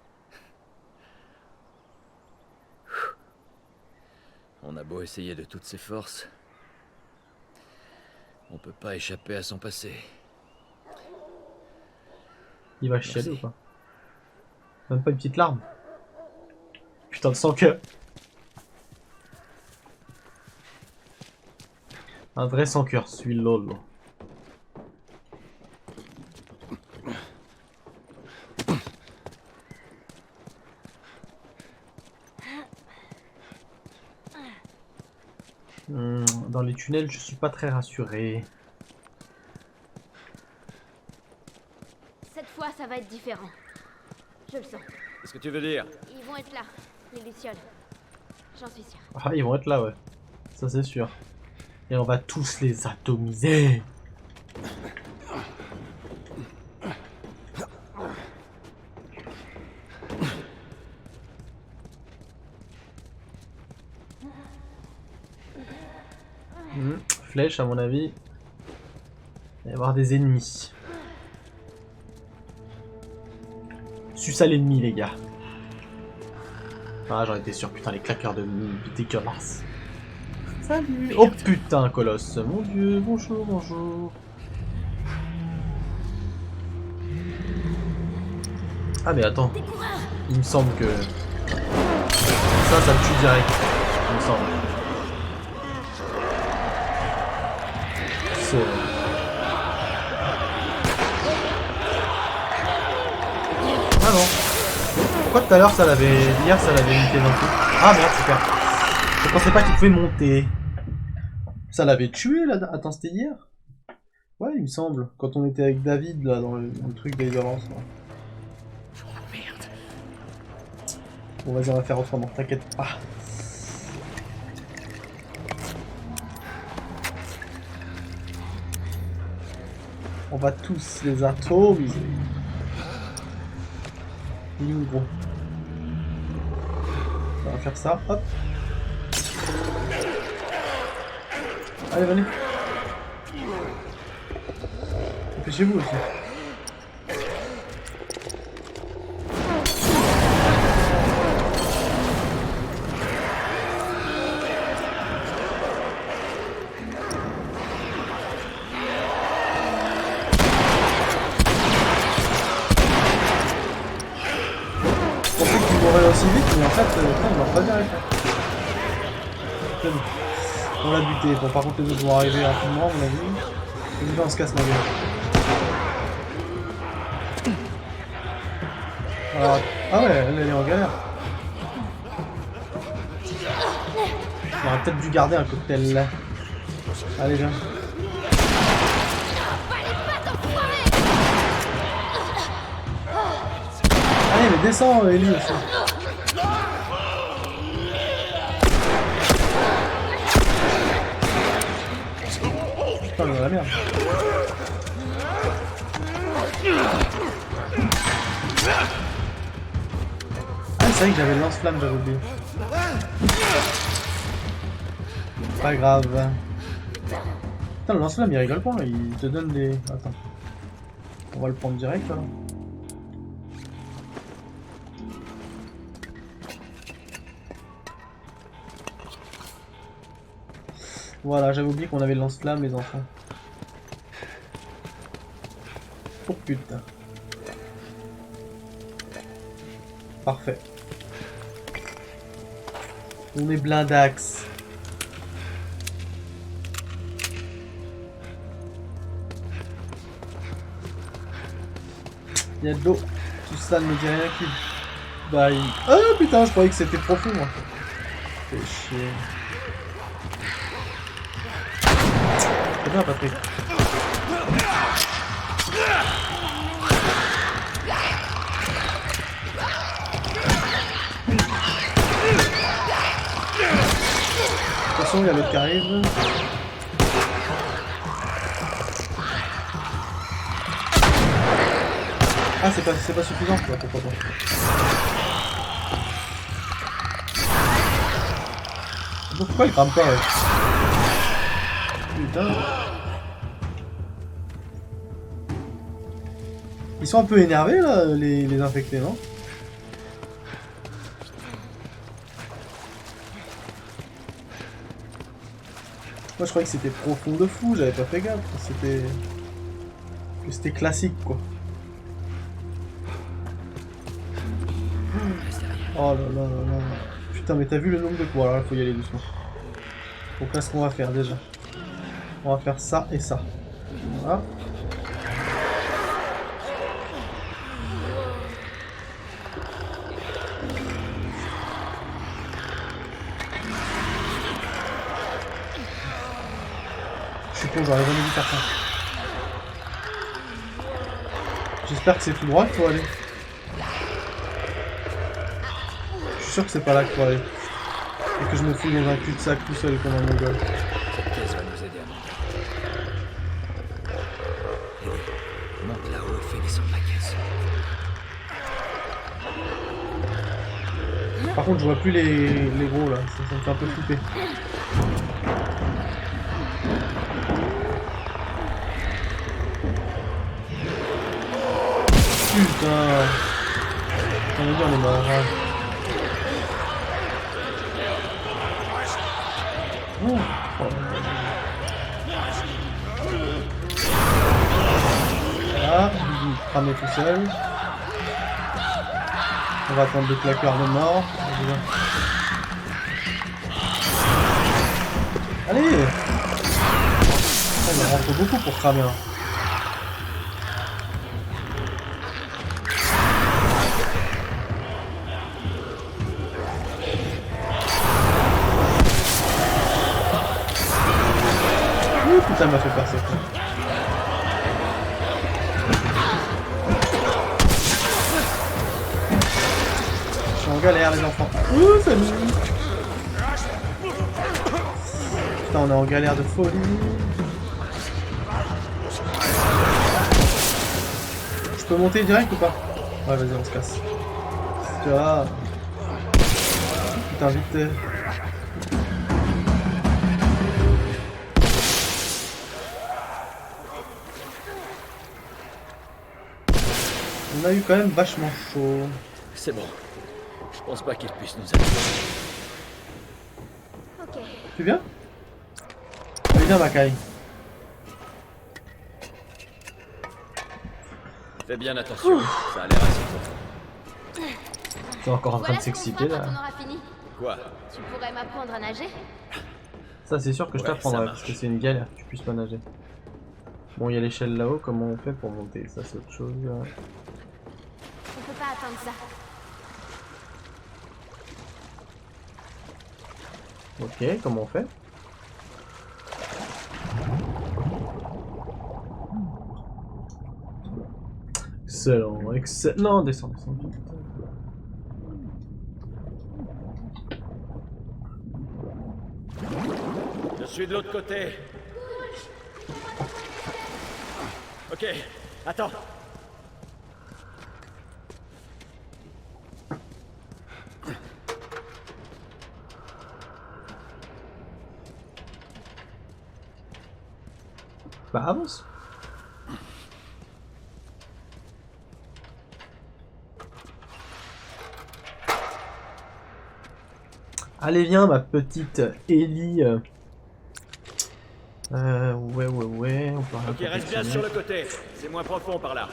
On a beau essayer de toutes ses forces, on peut pas échapper à son passé. Il va chialer ou pas? Même pas une petite larme. Putain de sang que. Un vrai sans cœur, celui lol. Dans les tunnels, je suis pas très rassuré. Cette fois, ça va être différent. Je le sens. Qu'est-ce que tu veux dire? Ils vont être là, les lucioles. J'en suis sûre. Ah, ils vont être là, ouais. Ça, c'est sûr. Et on va tous les atomiser. Flèche, à mon avis. Il va y avoir des ennemis. Suce à l'ennemi, les gars. Ah, j'en étais sûr, putain, les claqueurs de dégueulasse. Salut. Oh putain, colosse. Mon dieu, bonjour, bonjour. Ah mais attends. Il me semble que... Ça me tue direct. Il me semble. Ah non. Pourquoi tout à l'heure ça l'avait... Hier ça l'avait monté d'un coup. Ah merde, super. Je pensais pas qu'il pouvait monter. Ça l'avait tué là. Attends, c'était hier? Ouais, il me semble. Quand on était avec David là dans le truc des violences. Oh merde. Bon vas-y, on va faire autrement, t'inquiète pas. On va tous les atomiser. Il est où, gros? On va faire ça, hop. Allez, venez. Dépêchez-vous aussi. Aussi vite, mais en fait, il va pas bien avec ça. On l'a buté. Bon, par contre, les autres vont arriver rapidement, on l'a vu. Et déjà, on se casse la gueule. Alors, ah ouais, elle est en galère. On aurait peut-être dû garder un cocktail là. Allez, viens. Allez, mais descends, Ellie aussi. dans la merde. Ah, c'est vrai que j'avais le lance-flamme, j'avais oublié. Pas grave. Putain, le lance-flamme il rigole pas, il te donne des. Attends. On va le prendre direct alors. Voilà, j'avais oublié qu'on avait le lance-flamme, les enfants. Oh putain. Parfait. On est blindax. Il y a de l'eau. Tout ça ne me dit rien qui. Bah, ah putain, je croyais que c'était profond moi. Fais chier. C'est bien, Patrick. Attention, il y a l'autre qui arrive. Ah, c'est pas suffisant, quoi, pourquoi pas. Pourquoi il crame pas, ouais. Putain. Ils sont un peu énervés, là, les infectés, non? Moi, je croyais que c'était profond de fou, j'avais pas fait gaffe. C'était classique, quoi. Oh là là là là. Putain, mais t'as vu le nombre de coups? Alors là, faut y aller doucement. Donc là, ce qu'on va faire déjà. On va faire ça et ça. Voilà. Je suis con, j'aurais jamais dû faire ça. J'espère que c'est tout droit qu'il faut aller. Je suis sûr que c'est pas là qu'il faut aller. Et que je me fous dans un cul-de-sac tout seul comme un mongol. Cette caisse va nous aider à monter. Monte là-haut et fais descendre la caisse. Par contre, je vois plus les gros là. Ça me fait un peu flipper. Putain. On va dire on est mort. Oh. Voilà, il cramé tout seul. On va attendre des claqueurs de mort. Allez. Il en rentre beaucoup pour cramer. Hein. Putain, m'a fait peur cette fois. Je suis en galère les enfants. Ouh, salut. Putain, on est en galère de folie. Je peux monter direct ou pas? Ouais, vas-y, on se casse. Tu vois. Putain, vite. On a eu quand même vachement chaud. C'est bon. Je pense pas qu'il puisse nous aider. Ok. Tu viens? Allez, viens, Makai. Fais bien attention, ça a l'air assez profond. T'es encore en train Voilà de ce qu'on s'exciter fera là. quand on aura fini. Quoi? Tu pourrais m'apprendre à nager? Ça, c'est sûr que je Ouais, t'apprendrai ça parce marche. que c'est une galère que tu puisses pas nager. Bon, il y a l'échelle là-haut, comment on fait pour monter? Ça, c'est autre chose. On peut pas attendre ça. Ok, comment on fait? Excellent, excellent. Non, descends, descends. Je suis de l'autre côté. Ok, attends. Bah avance. Allez viens ma petite Ellie. Ouais. On peut Ok, reste bien sur le côté. C'est moins profond par là.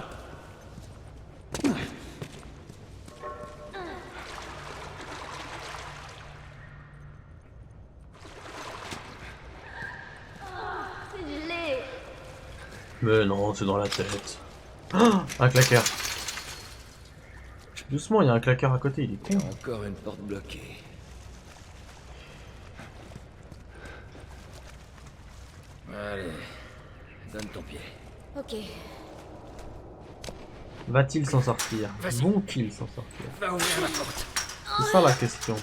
C'est gelé. Mais non, c'est dans la tête. Ah, un claqueur. Doucement, il y a un claqueur à côté, il est con. Encore une porte bloquée. Allez, donne ton pied. Ok. Va-t-il s'en sortir? Vas-y. Vont-ils s'en sortir? Va ouvrir la porte. C'est ça la question.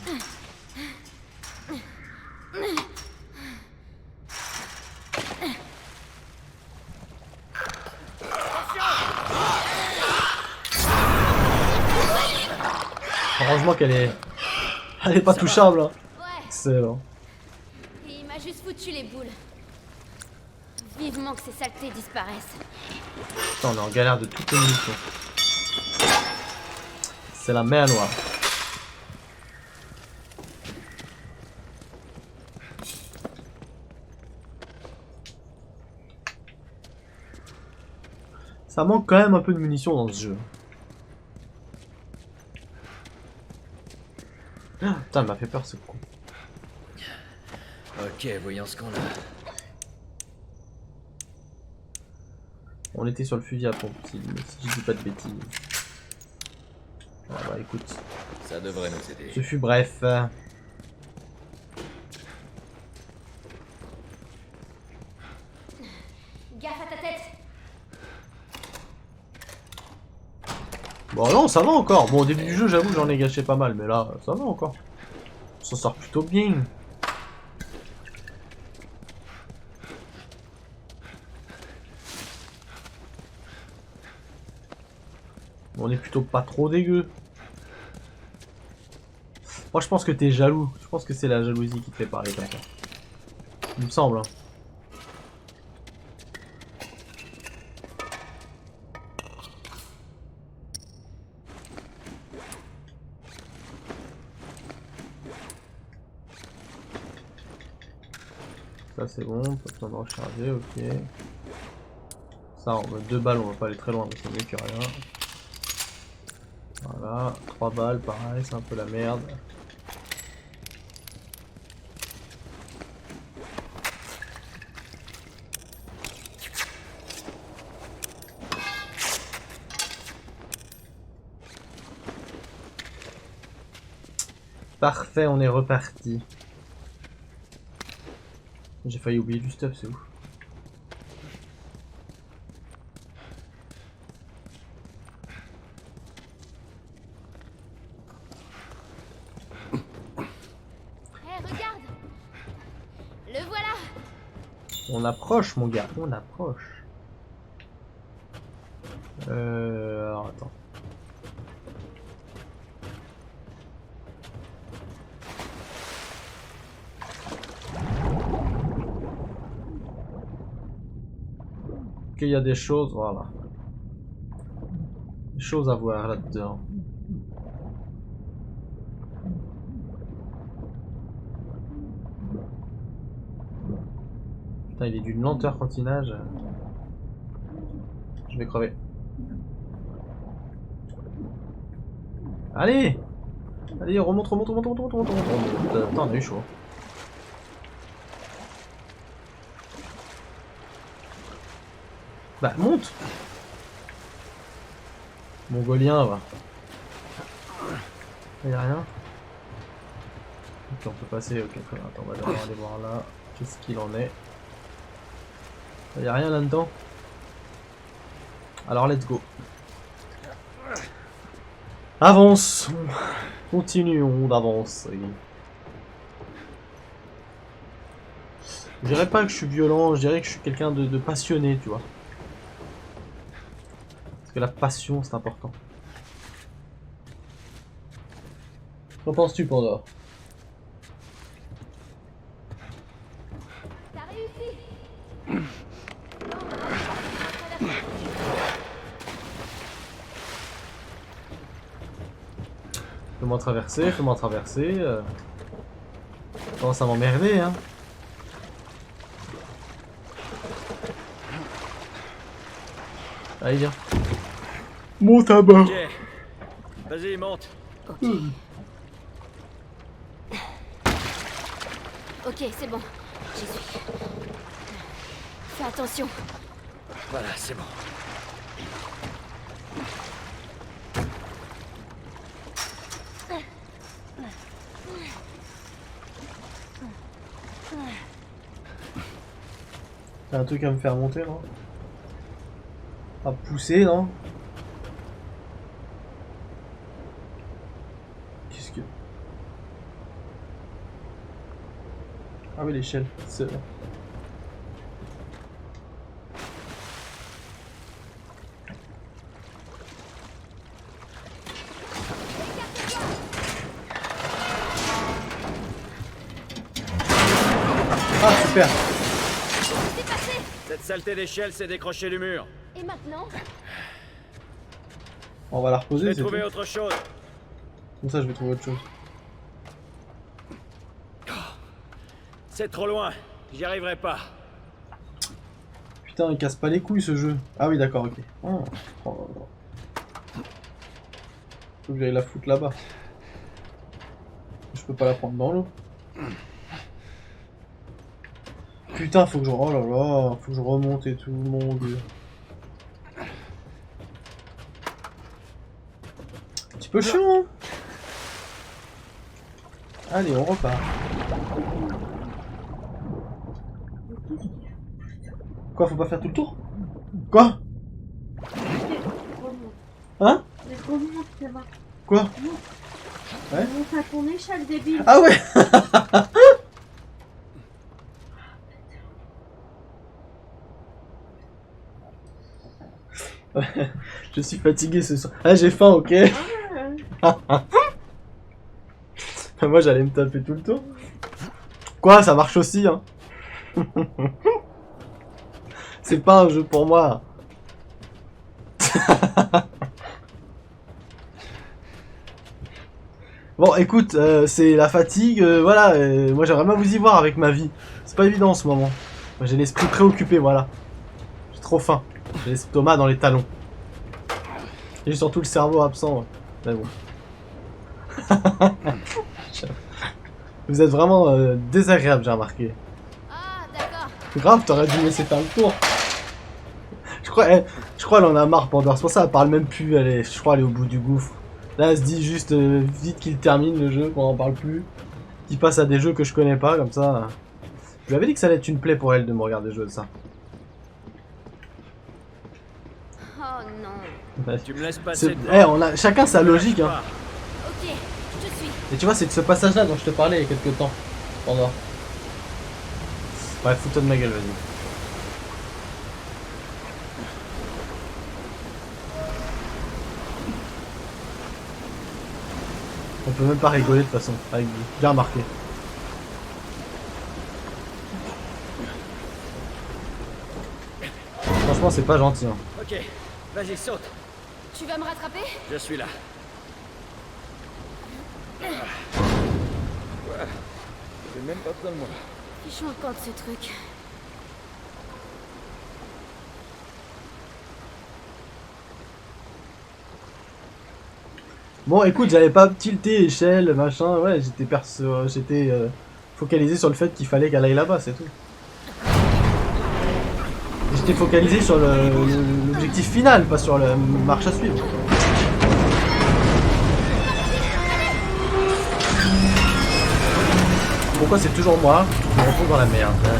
Heureusement qu'elle est... Elle est pas touchable. Hein. Ouais. Excellent. Et il m'a juste foutu les boules. Vivement que ces saletés disparaissent. Putain, on est en galère de toutes les munitions. C'est la mer noire. Ça manque quand même un peu de munitions dans ce jeu. Ah, putain, il m'a fait peur ce con. Ok, voyons ce qu'on a. On était sur le fusil à pompe, si je dis pas de bêtises. Ah bah écoute, Ça devrait nous aider. ce fut bref. Gaffe à ta tête. Bon non, ça va encore. Bon, au début du jeu, j'avoue, j'en ai gâché pas mal, mais là, ça va encore. On s'en sort plutôt bien. On est plutôt pas trop dégueu. Moi, je pense que t'es jaloux. Je pense que c'est la jalousie qui te fait parler comme ça. Il me semble. Hein. Ça c'est bon, pas besoin de recharger, ok. Ça on met 2 balles, on va pas aller très loin, mais c'est mieux que rien. Voilà, 3 balles, pareil, c'est un peu la merde. Parfait, on est reparti. J'ai failli oublier du stuff, c'est ouf. Hé, regarde. Le voilà. On approche, mon gars, on approche. Alors attends. Qu'il y a des choses, voilà. Des choses à voir là-dedans. Putain, il est d'une lenteur quand il nage. Je vais crever. Allez! Allez, remonte. Putain, on a eu chaud. Bah, monte! Mongolien, va. Y'a rien? Ok, on peut passer, ok, très bien. Attends, on va d'abord aller voir là. Qu'est-ce qu'il en est? Y'a rien là-dedans? Alors, let's go. Avance! Continuons d'avancer. Je dirais pas que je suis violent, je dirais que je suis quelqu'un de passionné, tu vois. que la passion, c'est important. Qu'en penses-tu, Pandore? T'as réussi. Fais-moi traverser, fais-moi traverser. Commence à m'emmerder, hein. Allez, viens. Monte à bord. Ok. Vas-y, monte. Ok. Ok, c'est bon. J'y suis. Fais attention. Voilà, c'est bon. T'as un truc à me faire monter, non? À pousser, non? Qu'est-ce que... Ah oui, l'échelle. C'est vrai. Ah, super! Cette saleté d'échelle s'est décrochée du mur. Et maintenant? On va la Je reposer, vais c'est tout. trouver autre chose. Comme ça, je vais trouver autre chose. C'est trop loin. J'y arriverai pas. Putain, il casse pas les couilles ce jeu. Ah oui, d'accord, ok. Oh. Oh, oh. Faut que j'aille la foutre là-bas. Je peux pas la prendre dans l'eau. Putain, faut que je... Oh là là, faut que je remonte et tout, mon dieu. Un petit peu chiant, hein. Allez, on repart. Quoi, faut pas faire tout le tour? Quoi? Hein? Mais remonte, ça va. Quoi? Ouais. Remonte à ton échelle, débile. Ah ouais. Je suis fatigué ce soir. Ah, j'ai faim, ok. Moi, j'allais me taper tout le tour. Quoi, ça marche aussi, hein. C'est pas un jeu pour moi. Bon, écoute, c'est la fatigue, voilà. Moi, j'aimerais bien vous y voir avec ma vie. C'est pas évident en ce moment. Moi, j'ai l'esprit préoccupé, voilà. J'ai trop faim. J'ai l'estomac dans les talons. Et j'ai surtout le cerveau absent. Ouais. Mais bon. Vous êtes vraiment désagréable, j'ai remarqué. Ah, d'accord. Grave, t'aurais dû me laisser faire le tour. Je crois elle en a marre, Pandore. C'est pour ça qu'elle parle même plus. Je crois elle est au bout du gouffre. Là, elle se dit juste vite qu'il termine le jeu, qu'on en parle plus. Qu'il passe à des jeux que je connais pas, comme ça. Je lui avais dit que ça allait être une plaie pour elle de me regarder jouer de ça. Oh non. Tu me laisses passer devant. On a chacun sa logique, hein. Ok, je te suis. Et tu vois, c'est de ce passage-là dont je te parlais il y a quelques temps. Pandore. Ouais, fous-toi de ma gueule, vas-y. On peut même pas rigoler de toute façon, avec vous. Bien remarqué. Franchement, c'est pas gentil. Hein. Ok, vas-y, saute. Tu vas me rattraper? Je suis là. Ouais. J'ai même pas besoin de moi. Je suis encore de ce truc. Bon, écoute, j'avais pas tilté échelle, machin, ouais, j'étais focalisé sur le fait qu'il fallait qu'elle aille là-bas, c'est tout. J'étais focalisé sur l'objectif final, pas sur la marche à suivre. Pourquoi c'est toujours moi qui me retrouve dans la merde, hein?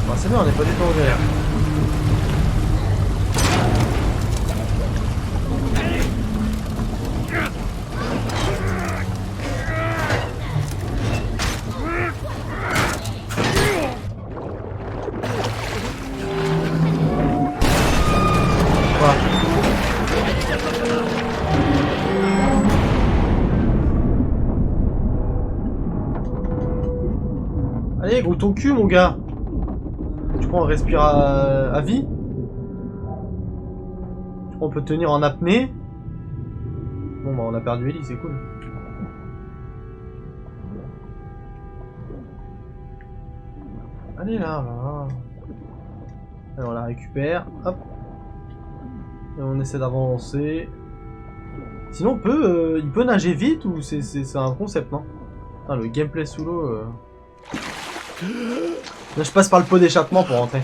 Bon, c'est bien, on n'est pas du tout en galère. Allez, gros ton cul, mon gars. Tu crois on respire à vie? Tu crois on peut tenir en apnée? Bon, bah on a perdu Ellie, c'est cool. Allez là, là. Allez, on la récupère. Hop. Et on essaie d'avancer. Sinon, il peut nager vite ou c'est un concept, non? Ah, le gameplay sous l'eau. Là, je passe par le pot d'échappement pour rentrer.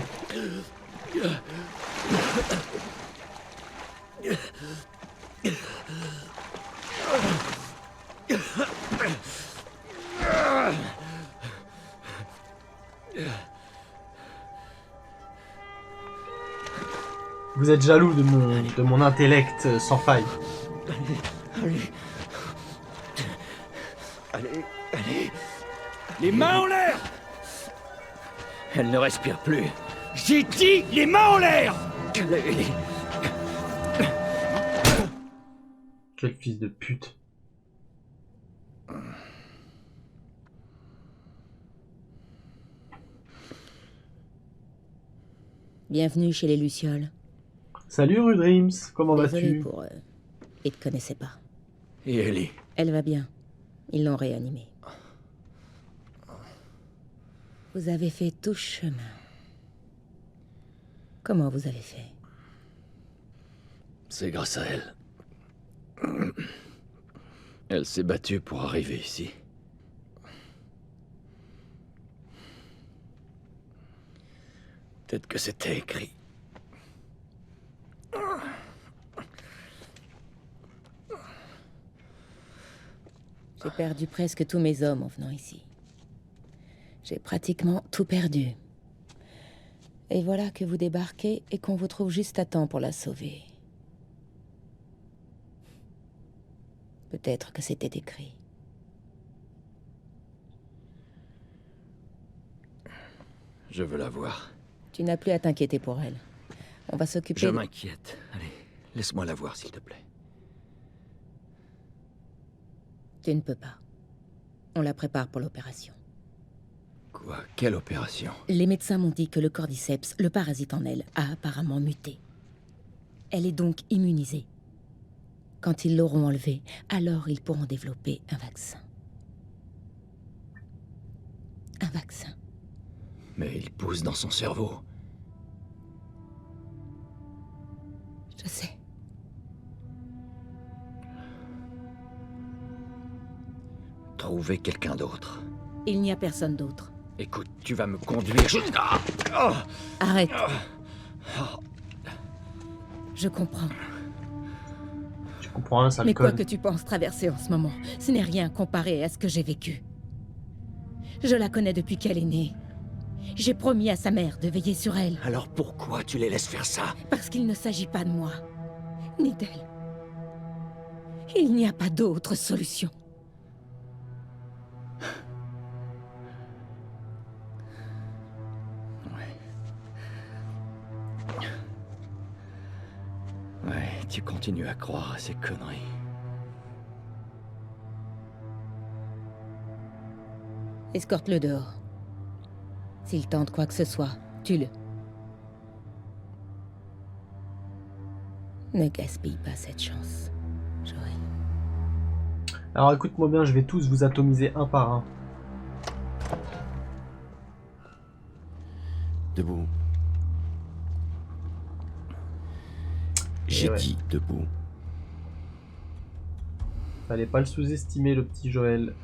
Vous êtes jaloux de mon intellect sans faille. Allez. Les mains en l'air! Elle ne respire plus. J'ai dit les mains en l'air! Quel fils de pute. Bienvenue chez les Lucioles. Salut Rudrims, comment Désolé vas-tu? pour eux. Ils te connaissaient pas. Et Ellie? Elle va bien. Ils l'ont réanimée. Vous avez fait tout chemin. Comment vous avez fait? C'est grâce à elle. Elle s'est battue pour arriver ici. Peut-être que c'était écrit. J'ai perdu presque tous mes hommes en venant ici. J'ai pratiquement tout perdu. Et voilà que vous débarquez et qu'on vous trouve juste à temps pour la sauver. Peut-être que c'était écrit. Je veux la voir. Tu n'as plus à t'inquiéter pour elle. On va s'occuper... Je m'inquiète. Allez, laisse-moi la voir, s'il te plaît. Tu ne peux pas. On la prépare pour l'opération. Quoi? Quelle opération? Les médecins m'ont dit que le cordyceps, le parasite en elle, a apparemment muté. Elle est donc immunisée. Quand ils l'auront enlevée, alors ils pourront développer un vaccin. Un vaccin. Mais il pousse dans son cerveau. Je sais. Trouver quelqu'un d'autre. Il n'y a personne d'autre. Écoute, tu vas me conduire jusqu'à... Arrête. Je comprends. Tu comprends rien, ça Mais le quoi colle. que tu penses traverser en ce moment, ce n'est rien comparé à ce que j'ai vécu. Je la connais depuis qu'elle est née. J'ai promis à sa mère de veiller sur elle. Alors pourquoi tu les laisses faire ça? Parce qu'il ne s'agit pas de moi, ni d'elle. Il n'y a pas d'autre solution. Ouais, tu continues à croire à ces conneries. Escorte-le dehors. S'il tente quoi que ce soit, tue-le. Ne gaspille pas cette chance, Joël. Alors écoute-moi bien, je vais tous vous atomiser un par un. Debout. J'ai ouais. dit debout. Fallait pas le sous-estimer, le petit Joël.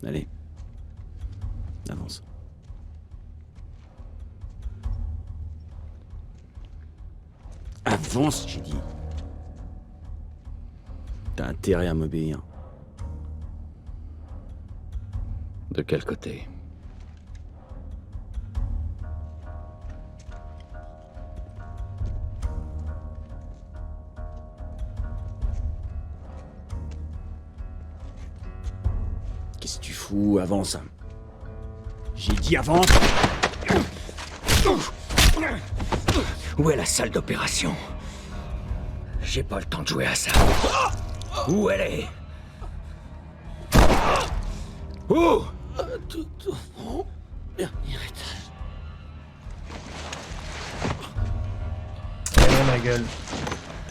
Allez. Avance. Avance, j'ai dit. T'as intérêt à m'obéir. De quel côté? Qu'est-ce que tu fous? Avance. J'ai dit avance. Où est la salle d'opération? J'ai pas le temps de jouer à ça. Où elle est? Où? Eh ma gueule.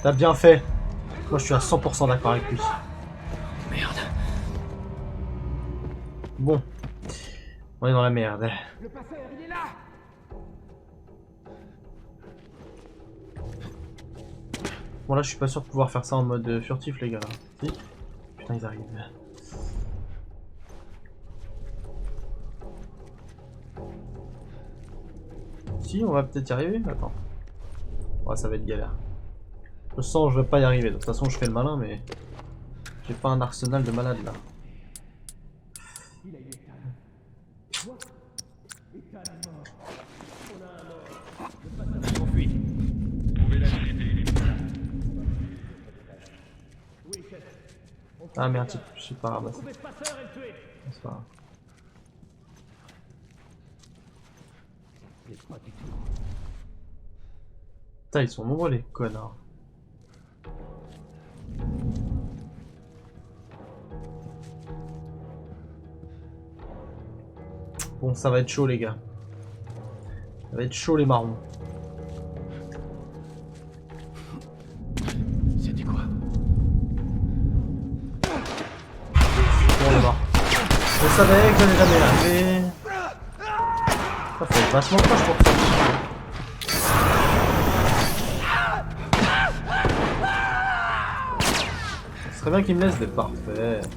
T'as bien fait. Moi je suis à 100% d'accord avec lui. Merde. Bon. On est dans la merde. Le passeur, il est là! Bon là je suis pas sûr de pouvoir faire ça en mode furtif les gars là. Si. Putain ils arrivent. Si on va peut-être y arriver. Attends. Ouais ça va être galère. Je sens que je vais pas y arriver. De toute façon je fais le malin mais j'ai pas un arsenal de malade là. Ah merde, je suis pas ramassé. C'est pas grave. Putain, ils sont nombreux les connards. Bon, ça va être chaud les gars. Ça va être chaud les marrons. C'était quoi? Bon, on est mort. Je savais que j'allais jamais y arriver. Ça fait vachement proche pour ça. Ce serait bien qu'il me laisse des parfaits.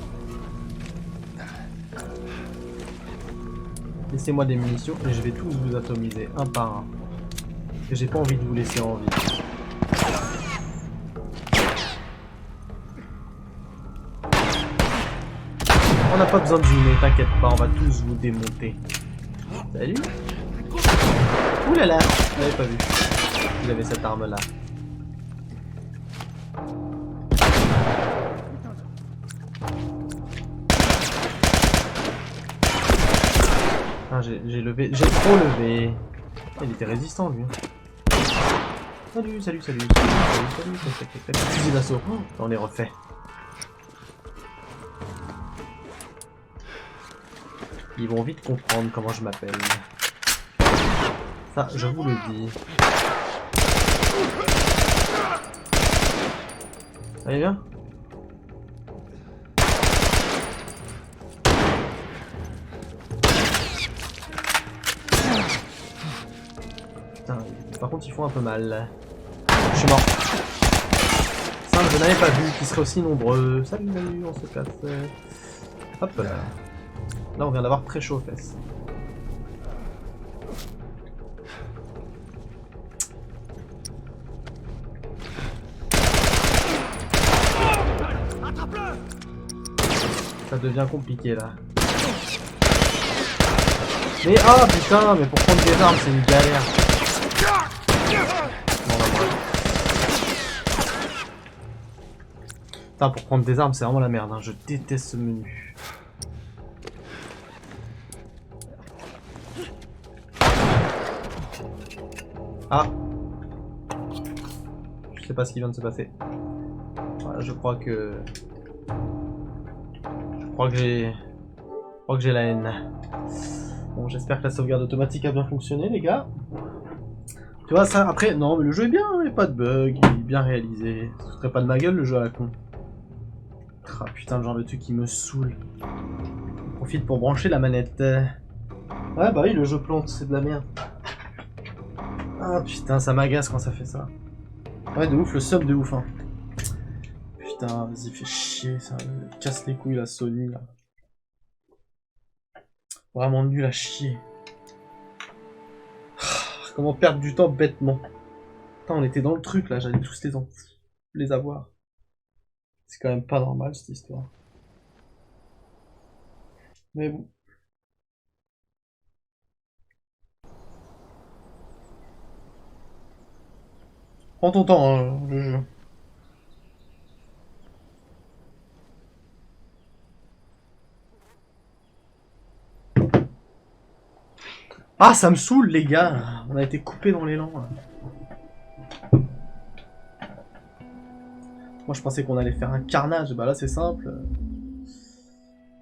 Laissez-moi des munitions et je vais tous vous atomiser un par un. Parce que j'ai pas envie de vous laisser en vie. On n'a pas besoin de zoomer, t'inquiète pas, on va tous vous démonter. Salut. Ouh là là, je l'avais pas vu. Il avait cette arme là. Ah, j'ai levé, j'ai trop levé. Il était résistant lui. Salut, salut, salut, salut, salut, fusil d'assaut. On les refait. Ils vont vite comprendre comment je m'appelle. Ça, je vous le dis. Allez, viens. Putain, par contre, ils font un peu mal. Je suis mort. Ça, je n'avais pas vu qu'ils seraient aussi nombreux. Salut, salut, on se casse. Hop là. Là, on vient d'avoir très chaud aux fesses. Ça devient compliqué là. Mais ah putain, mais pour prendre des armes, c'est une galère. Bon, là, voilà. Putain, pour prendre des armes, c'est vraiment la merde. Hein. Je déteste ce menu. Ah, je sais pas ce qui vient de se passer. Voilà, je crois que j'ai la haine. Bon, j'espère que la sauvegarde automatique a bien fonctionné, les gars. Tu vois ça après, non mais le jeu est bien, il n'y a pas de bug, il est bien réalisé. Ça se foutrait pas de ma gueule le jeu à la con. Ah putain, le genre de truc qui me saoule. On profite pour brancher la manette. Ouais bah oui, le jeu plante, c'est de la merde. Ah putain, ça m'agace quand ça fait ça. Ouais, de ouf, le sub de ouf. Hein. Putain, vas-y, fais chier, ça me casse les couilles la Sony là. Vraiment nul à chier. Comment perdre du temps bêtement. Putain, on était dans le truc là, j'allais tous les avoir. C'est quand même pas normal cette histoire. Mais bon. Prends ton temps, hein, le jeu. Ah, ça me saoule, les gars. On a été coupé dans l'élan. Moi je pensais qu'on allait faire un carnage, bah là c'est simple.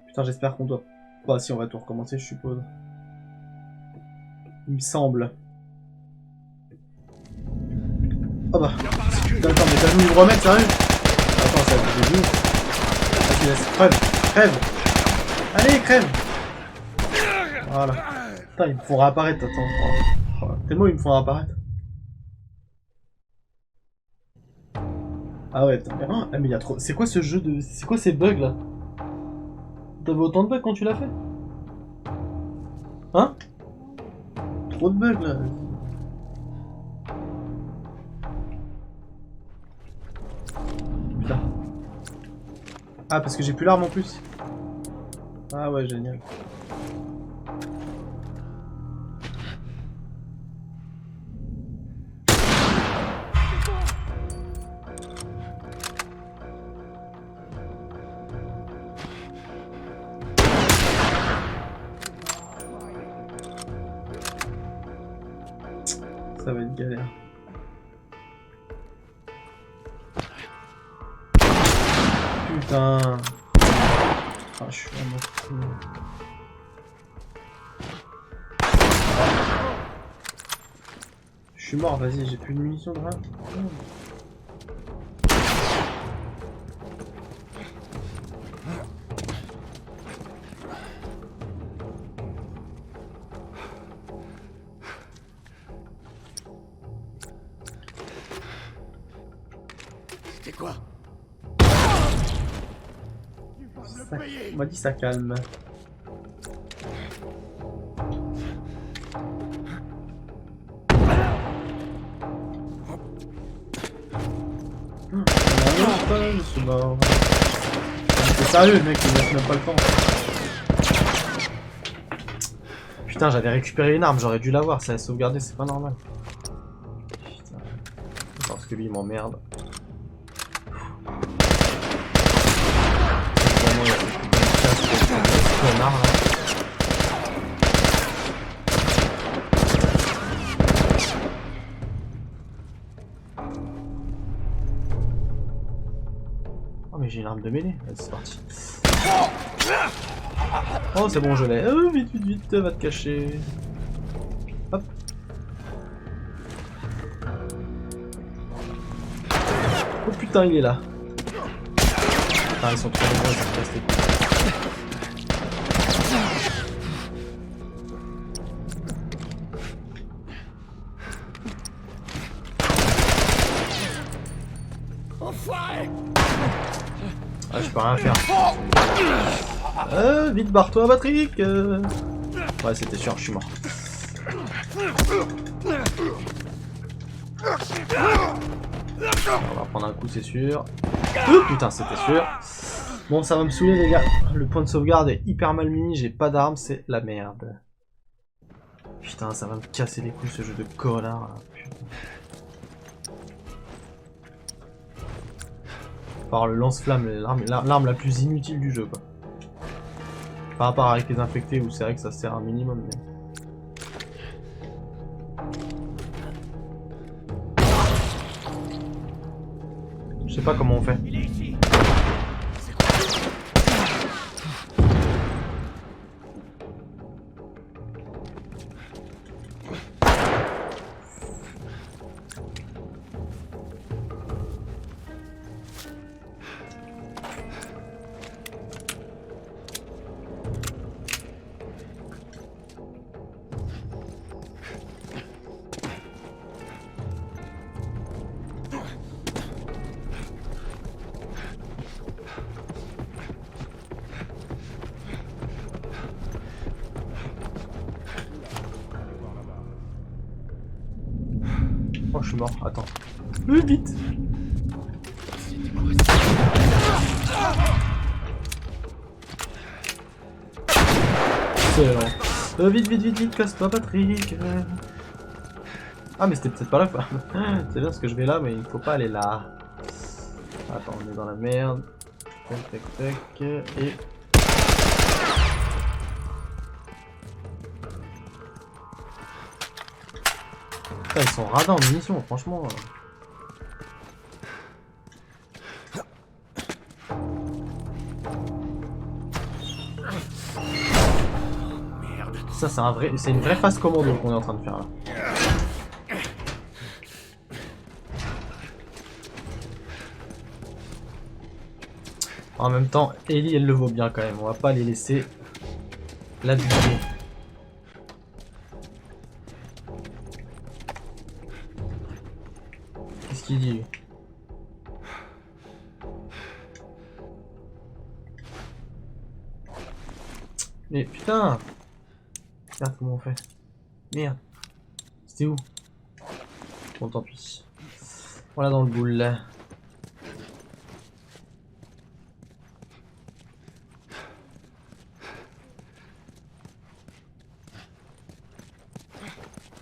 Putain, j'espère qu'on doit... Bah si, on va tout recommencer, je suppose. Il me semble. Oh bah. Putain, attends, mais t'as voulu me remettre, sérieux? Attends, ça va être début. Vas-y, laisse, crève, crève. Allez, crève. Voilà. Putain, ils me font réapparaître, attends. Oh, tellement ils me font réapparaître. Ah ouais, putain. Oh, ah mais il y a trop... C'est quoi ce jeu de... C'est quoi ces bugs là? T'avais autant de bugs quand tu l'as fait? Hein? Trop de bugs là. Putain. Ah parce que j'ai plus l'arme en plus. Ah ouais, génial. Ça va être galère. Putain. Ah, je suis vraiment fou. Je suis mort, vas-y, j'ai plus de munitions de rien. C'était quoi? Ça... On m'a dit ça calme. Je suis mort. C'est sérieux, le mec, il me laisse même pas le temps. Putain, j'avais récupéré une arme, j'aurais dû l'avoir, ça a sauvegardé, c'est pas normal. Putain. Parce que lui, il m'emmerde. Évidemment, il y a ce connard là. Oh mais j'ai une arme de mêlée, allez c'est parti. Oh c'est bon je l'ai, vite vite vite, va te cacher. Hop. Oh putain il est là. Putain ils sont trop nombreux, ils sont restés. Ah, je peux rien faire. Vite barre-toi, Patrick. Ouais, c'était sûr, je suis mort. On va prendre un coup, c'est sûr. Putain, c'était sûr. Bon, ça va me saouler, les gars. Le point de sauvegarde est hyper mal mis. J'ai pas d'armes, c'est la merde. Putain, ça va me casser les couilles, ce jeu de connard. Putain. Par le lance-flamme, l'arme la plus inutile du jeu quoi. Par rapport avec les infectés où c'est vrai que ça sert un minimum mais... Je sais pas comment on fait. Oh, je suis mort, attends. Vite! Excellent. Vite, vite, vite, vite, casse-toi, Patrick. Ah, mais c'était peut-être pas là, quoi. C'est bien parce que je vais là, mais il faut pas aller là. Attends, on est dans la merde. Tac, tac, tac. Et... Putain, ils sont radins en munitions, franchement. Ça, c'est une vraie phase commando qu'on est en train de faire là. En même temps, Ellie, elle le vaut bien quand même. On va pas les laisser l'abuser. Qu'est-ce qu'il dit? Mais putain! Merde, comment on fait? Merde! C'était où? Bon, tant pis. Voilà dans le boule là.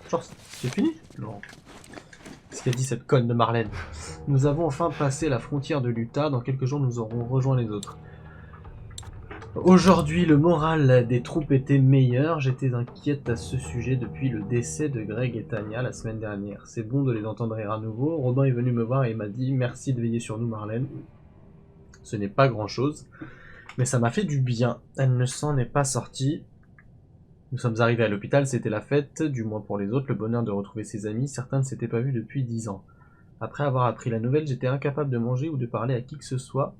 Genre, c'est fini? Non. Qu'est-ce qu'a dit cette conne de Marlène? Nous avons enfin passé la frontière de l'Utah. Dans quelques jours, nous aurons rejoint les autres. Aujourd'hui, le moral des troupes était meilleur. J'étais inquiète à ce sujet depuis le décès de Greg et Tanya la semaine dernière. C'est bon de les entendre rire à nouveau. Robin est venu me voir et il m'a dit « Merci de veiller sur nous, Marlène. » Ce n'est pas grand-chose, mais ça m'a fait du bien. Elle ne s'en est pas sortie. Nous sommes arrivés à l'hôpital, c'était la fête, du moins pour les autres, le bonheur de retrouver ses amis. Certains ne s'étaient pas vus depuis 10 ans. Après avoir appris la nouvelle, j'étais incapable de manger ou de parler à qui que ce soit.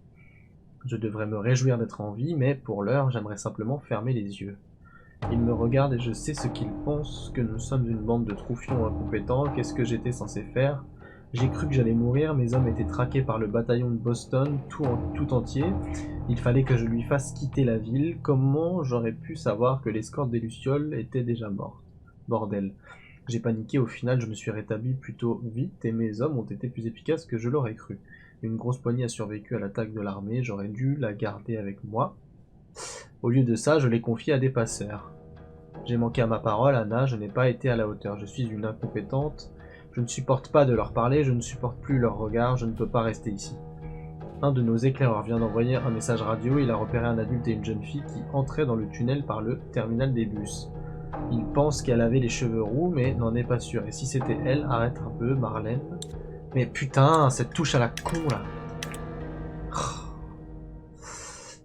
Je devrais me réjouir d'être en vie, mais pour l'heure, j'aimerais simplement fermer les yeux. Ils me regardent et je sais ce qu'ils pensent, que nous sommes une bande de troufions incompétents. Qu'est-ce que j'étais censé faire? J'ai cru que j'allais mourir, mes hommes étaient traqués par le bataillon de Boston, tout entier. Il fallait que je lui fasse quitter la ville. Comment j'aurais pu savoir que l'escorte des Lucioles était déjà morte? Bordel. J'ai paniqué, au final je me suis rétabli plutôt vite et mes hommes ont été plus efficaces que je l'aurais cru. Une grosse poignée a survécu à l'attaque de l'armée, j'aurais dû la garder avec moi. Au lieu de ça, je l'ai confiée à des passeurs. J'ai manqué à ma parole, Anna, je n'ai pas été à la hauteur. Je suis une incompétente, je ne supporte pas de leur parler, je ne supporte plus leur regard, je ne peux pas rester ici. Un de nos éclaireurs vient d'envoyer un message radio, il a repéré un adulte et une jeune fille qui entraient dans le tunnel par le terminal des bus. Il pense qu'elle avait les cheveux roux, mais n'en est pas sûr. Et si c'était elle, arrête un peu, Marlène. Mais putain, cette touche à la con là.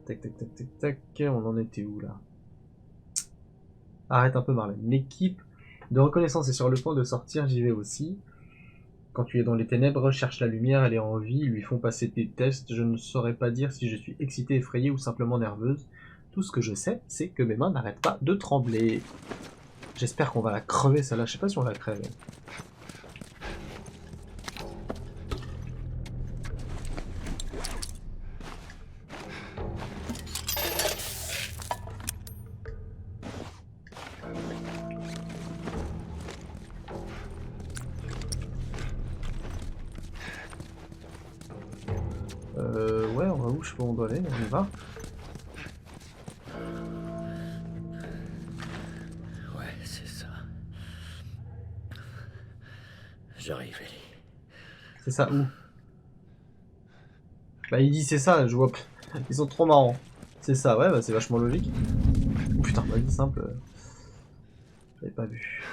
Tac tac tac tac tac, on en était où là? Arrête un peu, Marlène. L'équipe de reconnaissance est sur le point de sortir, j'y vais aussi. Quand tu es dans les ténèbres, cherche la lumière, elle est en vie, ils lui font passer des tests. Je ne saurais pas dire si je suis excitée, effrayée ou simplement nerveuse. Tout ce que je sais, c'est que mes mains n'arrêtent pas de trembler. J'espère qu'on va la crever celle-là, je sais pas si on va la crever. Ouais, on va où? Je sais pas où on doit aller, on y va. Ouais, c'est ça. J'arrive, Ellie. C'est ça où? Bah il dit c'est ça, je vois. Ils sont trop marrants. C'est ça, ouais, bah c'est vachement logique. Oh, putain, vas-y, simple. J'avais pas vu.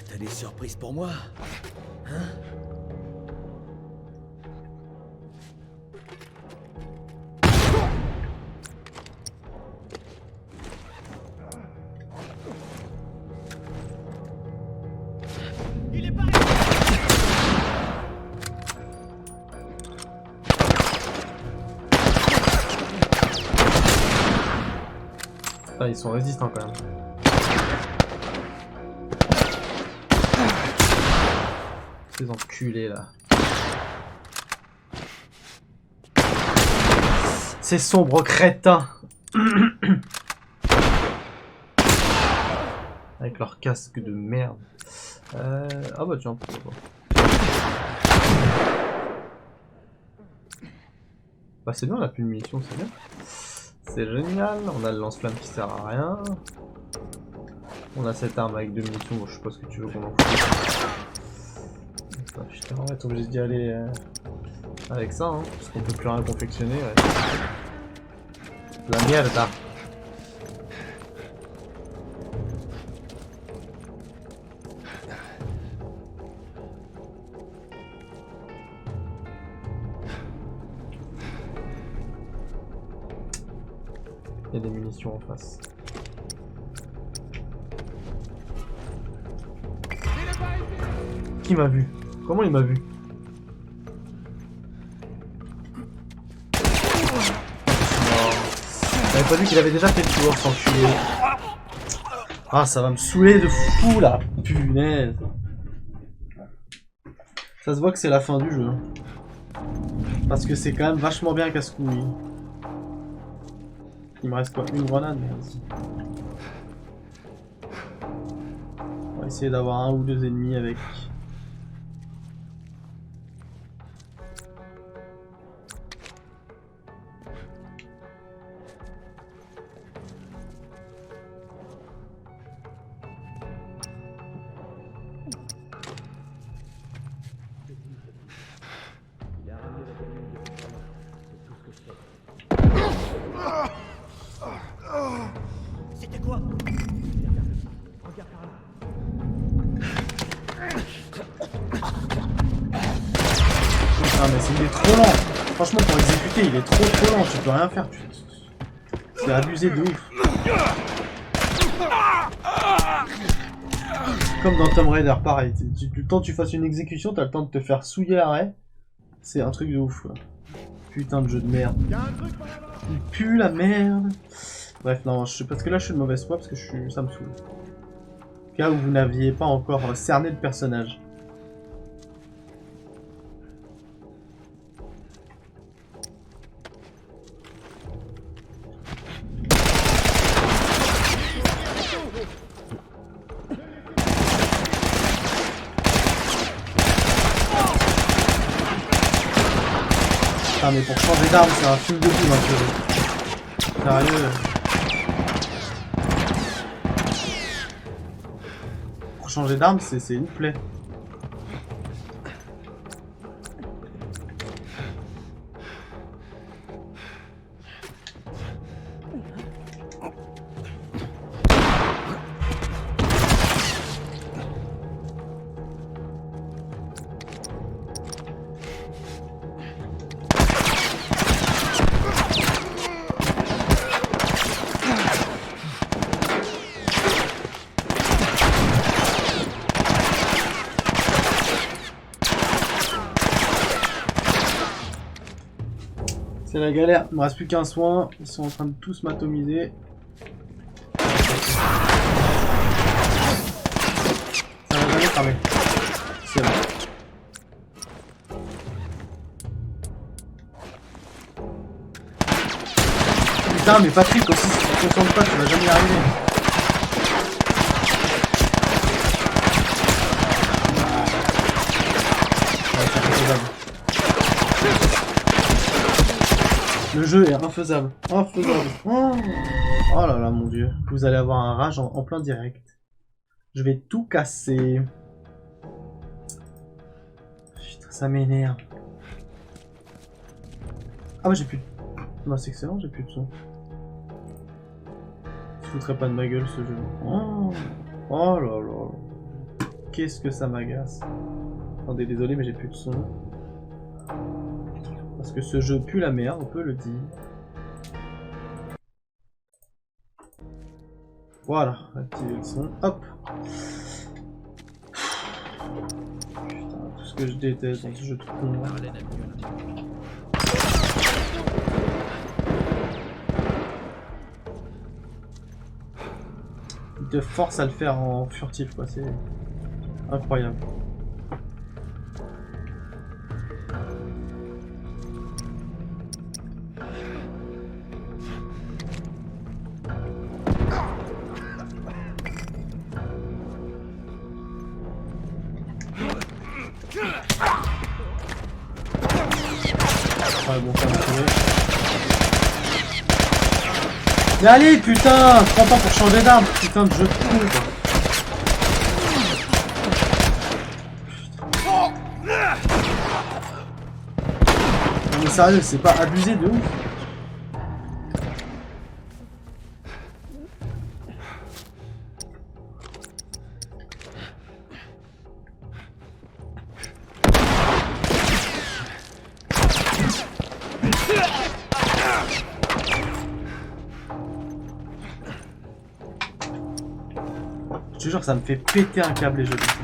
T'as des surprises pour moi? Hein? Il est paré. Ah, ils sont résistants quand même. Ces enculés là. Ces sombres crétins. Avec leur casque de merde. Ah bah tiens, pourquoi pas. Bah c'est bien, on a plus de munitions, c'est bien. C'est génial, on a le lance-flamme qui sert à rien. On a cette arme avec 2 munitions, bon je sais pas ce que tu veux qu'on en foute. Ah, putain, on va être obligé d'y aller avec ça, hein, parce qu'on peut plus rien confectionner. Ouais. La merde là. Il y a des munitions en face. Qui m'a vu? Comment il m'a vu? J'avais pas vu qu'il avait déjà fait le tour, s'enculer. Ah, ça va me saouler de fou là. Punaise. Ça se voit que c'est la fin du jeu. Parce que c'est quand même vachement bien casse-couille. Il me reste quoi? Une grenade? Merci. On va essayer d'avoir un ou deux ennemis avec. C'était quoi? Ah mais il est trop lent. Franchement pour exécuter il est trop lent, tu peux rien faire. C'est abusé de ouf. Comme dans Tomb Raider, pareil. Le temps que tu fasses une exécution, t'as le temps de te faire souiller l'arrêt. C'est un truc de ouf quoi. Putain de jeu de merde. Il pue la merde. Bref non, parce que là je suis de mauvaise foi parce que ça me saoule. Au cas où vous n'aviez pas encore cerné le personnage. Ah mais pour changer d'arme c'est un film de boum un peu. Sérieux. Pour changer d'arme c'est une plaie. C'est la galère, il me reste plus qu'un soin, ils sont en train de tous m'atomiser. Ça va jamais cramer. C'est bon. Putain mais Patrick aussi si tu te concentres pas tu vas jamais y arriver. Ouais, c'est infaisable. Le jeu est infaisable. Infaisable. Oh là là mon dieu. Vous allez avoir un rage en plein direct. Je vais tout casser. Putain ça m'énerve. Ah bah j'ai plus de... Bah c'est excellent, j'ai plus de son. Je foutrais pas de ma gueule ce jeu. Oh là là. Qu'est-ce que ça m'agace. Attendez, désolé mais j'ai plus de son. Parce que ce jeu pue la merde, on peut le dire. Voilà, activer le son. Hop. Putain, tout ce que je déteste dans ce jeu de con. Il te force à le faire en furtif, quoi. C'est incroyable. Ouais, bon, ça va tirer. Mais allez, putain, 30 ans pour changer d'arme, putain de jeu de con, quoi. Non mais sérieux, c'est pas abusé de ouf. Je te jure, ça me fait péter un câble les jeux comme ça.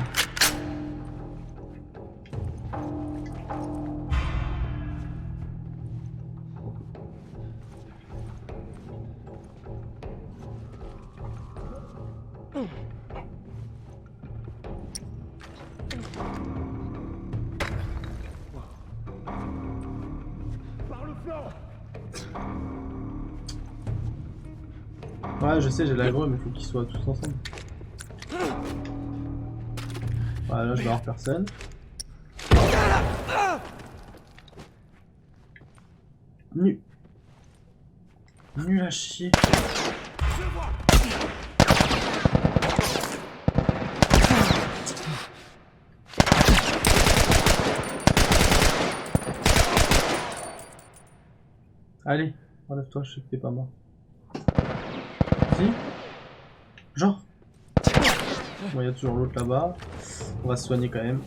Ouais, je sais, j'ai l'aggro, mais faut qu'ils soient tous ensemble. Ouais, là je vais avoir personne. Nu. Nul à chier. Allez, enlève-toi, je sais que t'es pas mort. Si. Genre. Bon, il y a toujours l'autre là-bas. On va se soigner quand même.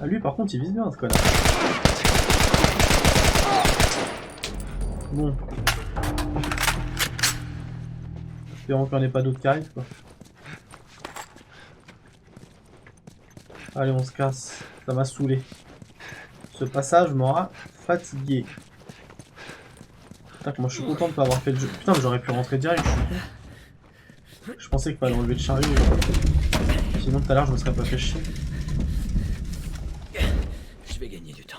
Ah, lui par contre il vise bien ce connard. Bon. Espérons qu'il n'y en ait pas d'autres qui arrivent quoi. Allez, on se casse. Ça m'a saoulé. Ce passage m'aura fatigué. Putain, moi je suis content de pas avoir fait le jeu. Putain, mais j'aurais pu rentrer direct. Je pensais qu'il fallait enlever le chariot. Sinon tout à l'heure je me serais pas fait chier. Je vais gagner du temps.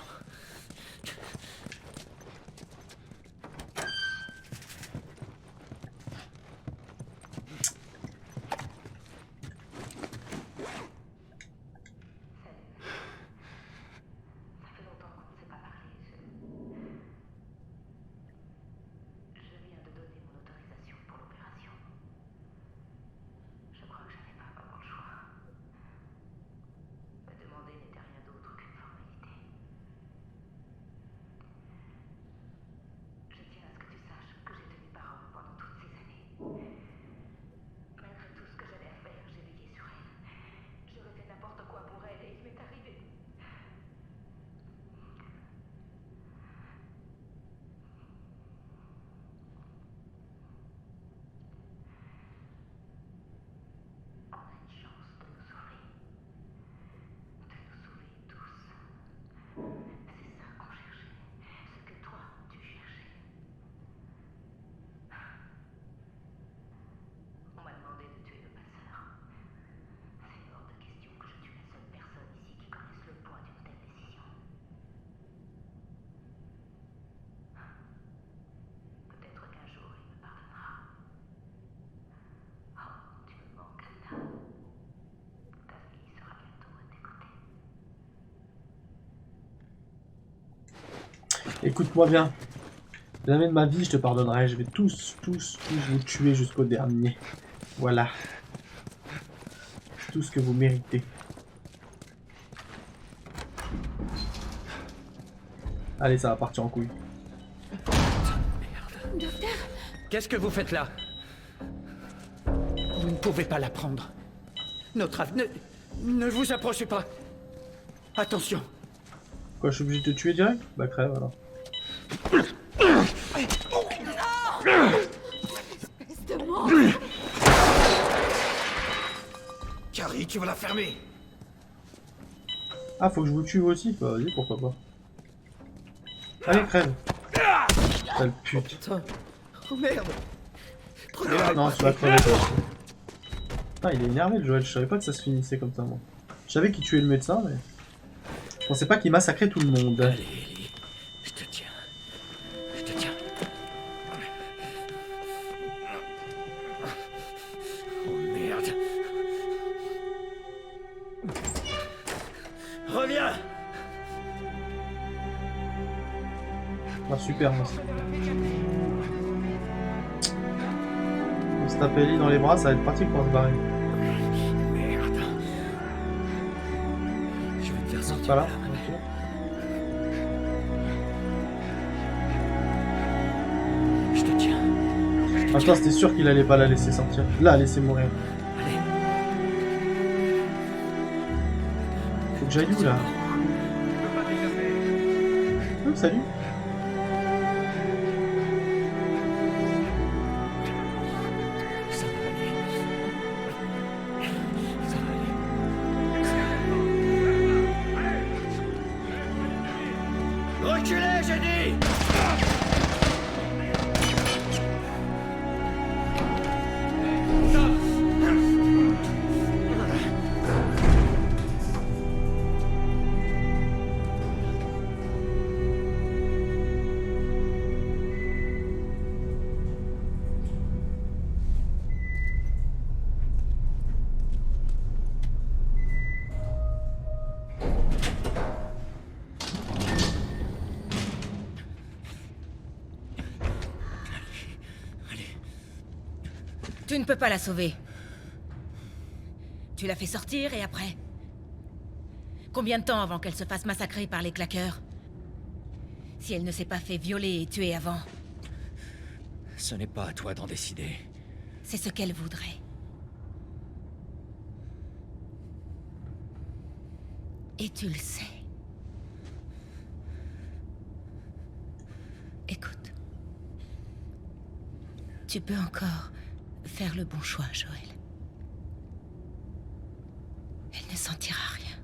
Écoute-moi bien. Jamais de ma vie je te pardonnerai. Je vais tous vous tuer jusqu'au dernier. Voilà. Tout ce que vous méritez. Allez, ça va partir en couille. Qu'est-ce que vous faites là? Vous ne pouvez pas la prendre. Notre avenir... Ne vous approchez pas. Attention. Quoi, je suis obligé de te tuer direct? Bah crève alors. Carrie, tu vas la fermer. Ah, faut que je vous tue vous aussi? Bah vas-y, pourquoi pas. Allez, crève. Sale pute. Putain. Oh merde. Prenez-la. Non, tu vas crever toi aussi. Ah, il est énervé le Joël, je savais pas que ça se finissait comme ça moi. Je savais qu'il tuait le médecin, mais... Je pensais pas qu'il massacrait tout le monde. Allez, Ellie, je te tiens. Je te tiens. Oh merde. Reviens. Ah super, moi. On se tape Ellie dans les bras, ça va être pratique pour se barrer. Merde. Je vais te faire sortir. Pas là, de là. ok. Je te tiens. Ah putain, c'était sûr qu'il allait pas la laisser sortir. La laisser mourir. Allez. Faut que j'aille où là? salut. Ça va aller. Ça va aller. Reculez, j'ai dit! Tu ne peux pas la sauver. Tu l'as fait sortir et après? Combien de temps avant qu'elle se fasse massacrer par les claqueurs? Si elle ne s'est pas fait violer et tuer avant, Ce n'est pas à toi d'en décider. c'est ce qu'elle voudrait. Et tu le sais. Écoute. Tu peux encore faire le bon choix, Joël. Elle ne sentira rien.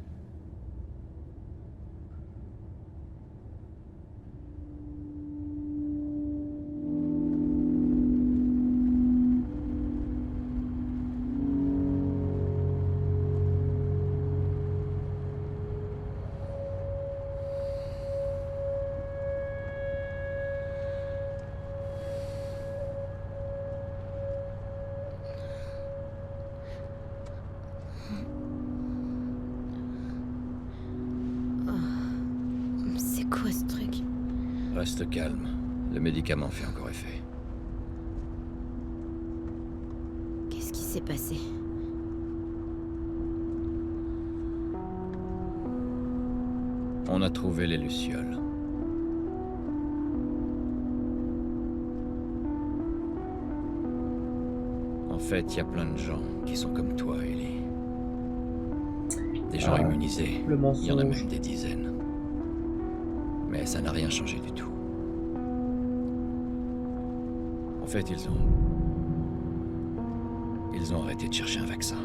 C'est quoi ce truc? Reste calme. Le médicament fait encore effet. Qu'est-ce qui s'est passé? On a trouvé les lucioles. En fait, il y a plein de gens qui sont comme toi, Ellie. Des gens immunisés. Le Il y en a mensonge. même des dizaines. Mais ça n'a rien changé du tout. En fait, ils ont arrêté de chercher un vaccin.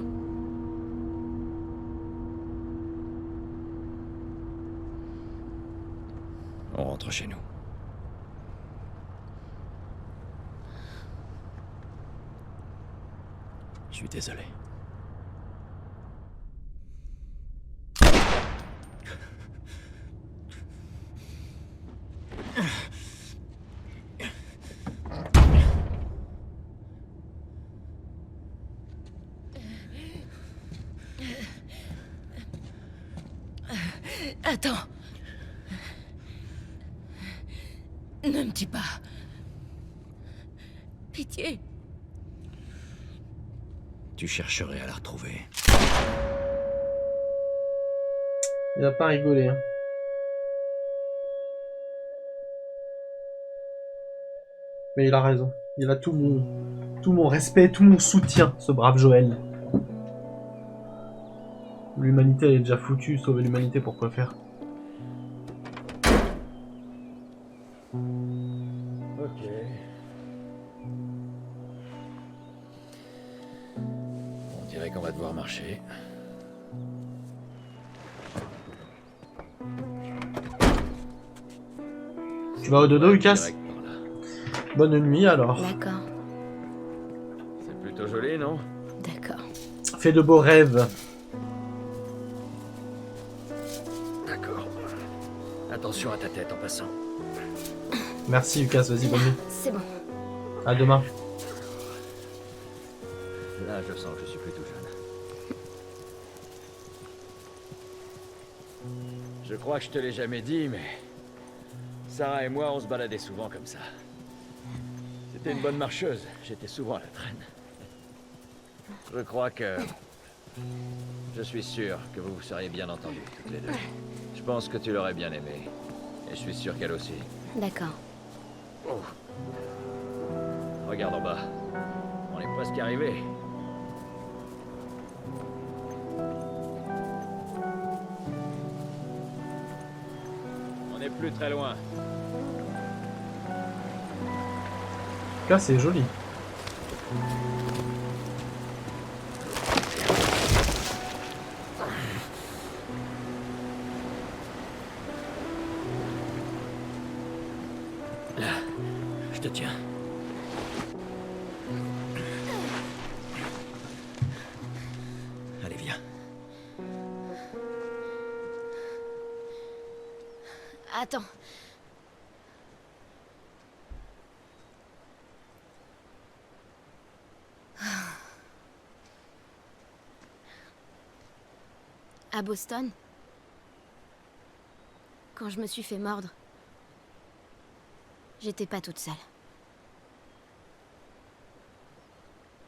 On rentre chez nous. Je suis désolé. Attends. Ne me tue pas. Pitié. Tu chercherais à la retrouver. Il a pas rigolé. Hein. Mais il a raison. Il a tout mon respect, tout mon soutien, ce brave Joël. L'humanité, elle est déjà foutue. Sauver l'humanité, pourquoi faire? Ok. On dirait qu'on va devoir marcher. Tu vas au dodo, Lucas? Direct par là. Bonne nuit, alors. D'accord, C'est plutôt joli, non? d'accord. Fais de beaux rêves. D'accord. Attention à ta tête en passant. Merci, Lucas. Vas-y, bonne nuit. C'est bon. À demain. Là, je sens que je suis plus tout jeune. Je crois que je te l'ai jamais dit, mais Sarah et moi, on se baladait souvent comme ça. C'était une bonne marcheuse. J'étais souvent à la traîne. Je crois que... Je suis sûr que vous vous seriez bien entendus, toutes les deux. Je pense que tu l'aurais bien aimée. Et je suis sûr qu'elle aussi. D'accord. Oh. Regarde en bas. On est presque arrivé. On n'est plus très loin. Là, c'est joli. Là, je te tiens. Allez, viens. Attends. À Boston, quand je me suis fait mordre, j'étais pas toute seule.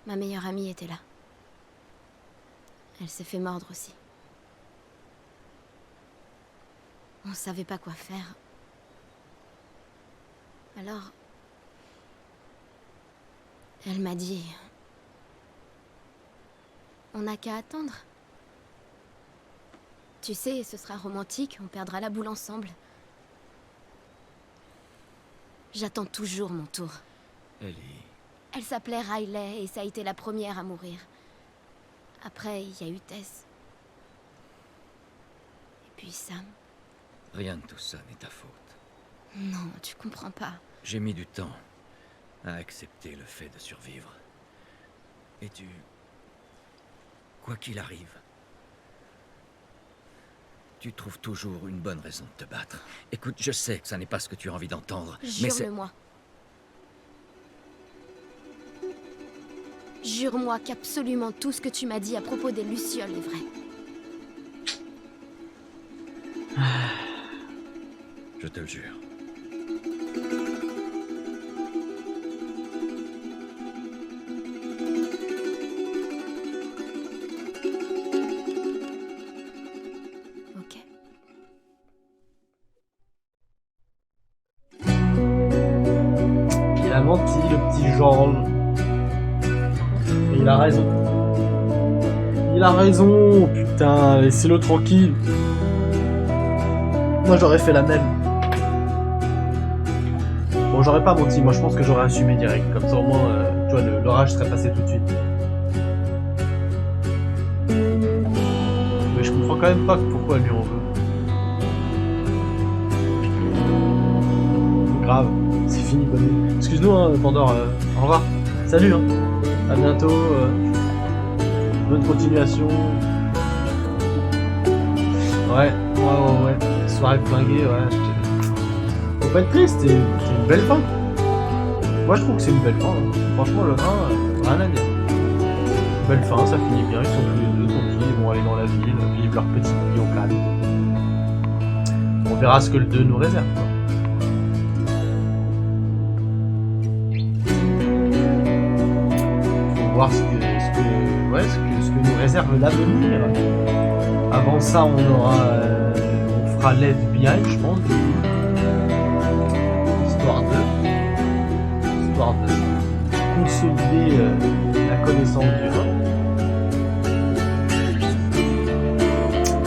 Ma meilleure amie était là. Elle s'est fait mordre aussi. On savait pas quoi faire. Alors, elle m'a dit, on n'a qu'à attendre. Tu sais, ce sera romantique, on perdra la boule ensemble. J'attends toujours mon tour. Ellie. Elle s'appelait Riley et ça a été la première à mourir. Après, il y a eu Tess. Et puis Sam. Rien de tout ça n'est ta faute. Non, tu comprends pas. J'ai mis du temps à accepter le fait de survivre. Et tu... Quoi qu'il arrive, tu trouves toujours une bonne raison de te battre. Écoute, je sais que ça n'est pas ce que tu as envie d'entendre, mais c'est... Jure-le-moi. Jure-moi qu'absolument tout ce que tu m'as dit à propos des Lucioles est vrai. Je te le jure. Ok. Il a menti, le petit Jean. Et il a raison. Il a raison, putain, laissez-le tranquille. Moi j'aurais fait la même. Bon, j'aurais pas menti, moi je pense que j'aurais assumé direct. Comme ça au moins, tu vois, l'orage serait passé tout de suite. Mais je comprends quand même pas pourquoi lui en veut. Grave, c'est fini, bonne nuit. Excuse-nous, hein, Pandore, au revoir. Salut, hein. À bientôt. Bonne continuation. Ouais. Soirée flinguée, ouais. Faut pas être triste, c'est une belle fin. Moi je trouve que c'est une belle fin. Hein. Franchement, le 1, rien à dire. Belle fin, ça finit bien. Ils sont tous les deux tranquilles, ils vont aller dans la ville, vivre leur petite vie au calme. On verra ce que le 2 nous réserve. Quoi. Voir ce que nous réserve l'avenir. Avant ça, on fera Left Behind, je pense, histoire de consolider la connaissance du 1.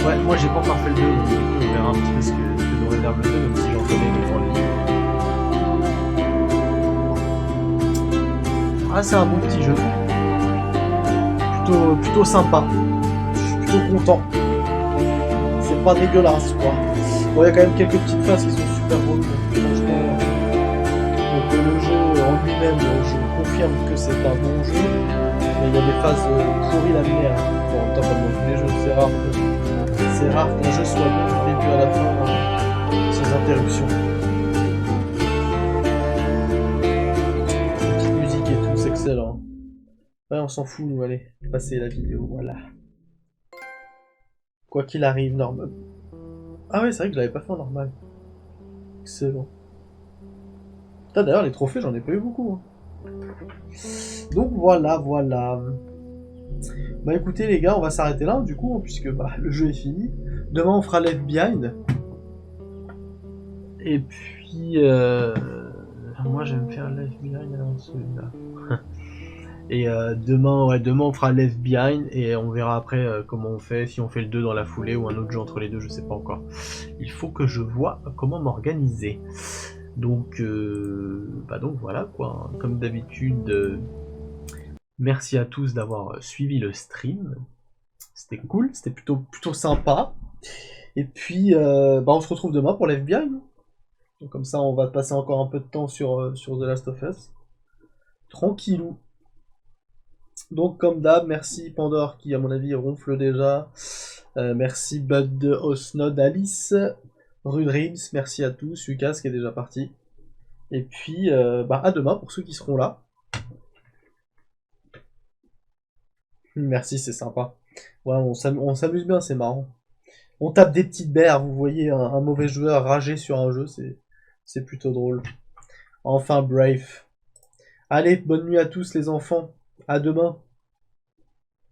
Ouais, moi j'ai pas encore fait le 2, donc on verra un petit peu ce que nous réserve le 2, même si j'en connais les livres. Ah, c'est un bon petit jeu. Plutôt sympa. Je suis plutôt content. C'est pas dégueulasse, quoi. Bon, il y a quand même quelques petites phases qui sont super bonnes. Franchement. Donc le jeu en lui-même, je confirme que c'est un bon jeu. Mais il y a des phases pourries la lumière. Bon, en même temps, comme dans tous les jeux, c'est rare qu'un jeu soit bon du début à la fin, sans interruption. Petite musique et tout, c'est excellent. Ouais, on s'en fout, nous, allez, passer la vidéo, voilà. Quoi qu'il arrive, normal. Ah ouais, c'est vrai que je l'avais pas fait en normal. Excellent. Putain, d'ailleurs, les trophées, j'en ai pas eu beaucoup. Hein. Donc voilà. Bah écoutez, les gars, on va s'arrêter là, du coup, puisque bah, le jeu est fini. Demain, on fera Left Behind. Et puis... moi, je vais me faire Left Behind avant celui-là. Et demain on fera Left Behind et on verra après comment on fait, si on fait le 2 dans la foulée ou un autre jeu entre les deux, je sais pas encore. Il faut que je vois comment m'organiser. Donc, donc voilà quoi. Comme d'habitude, merci à tous d'avoir suivi le stream. C'était cool, c'était plutôt sympa. Et puis, on se retrouve demain pour l'FBI. Donc comme ça, on va passer encore un peu de temps sur The Last of Us. Tranquillou. Donc comme d'hab, merci Pandore qui à mon avis ronfle déjà. Merci Bud Osnod, Alice, Rudrims, merci à tous, Lucas qui est déjà parti. Et puis à demain pour ceux qui seront là. Merci, c'est sympa. Ouais, on s'amuse bien, c'est marrant. On tape des petites berres, vous voyez un mauvais joueur rager sur un jeu, c'est plutôt drôle. Enfin Brave. Allez, bonne nuit à tous les enfants. À demain.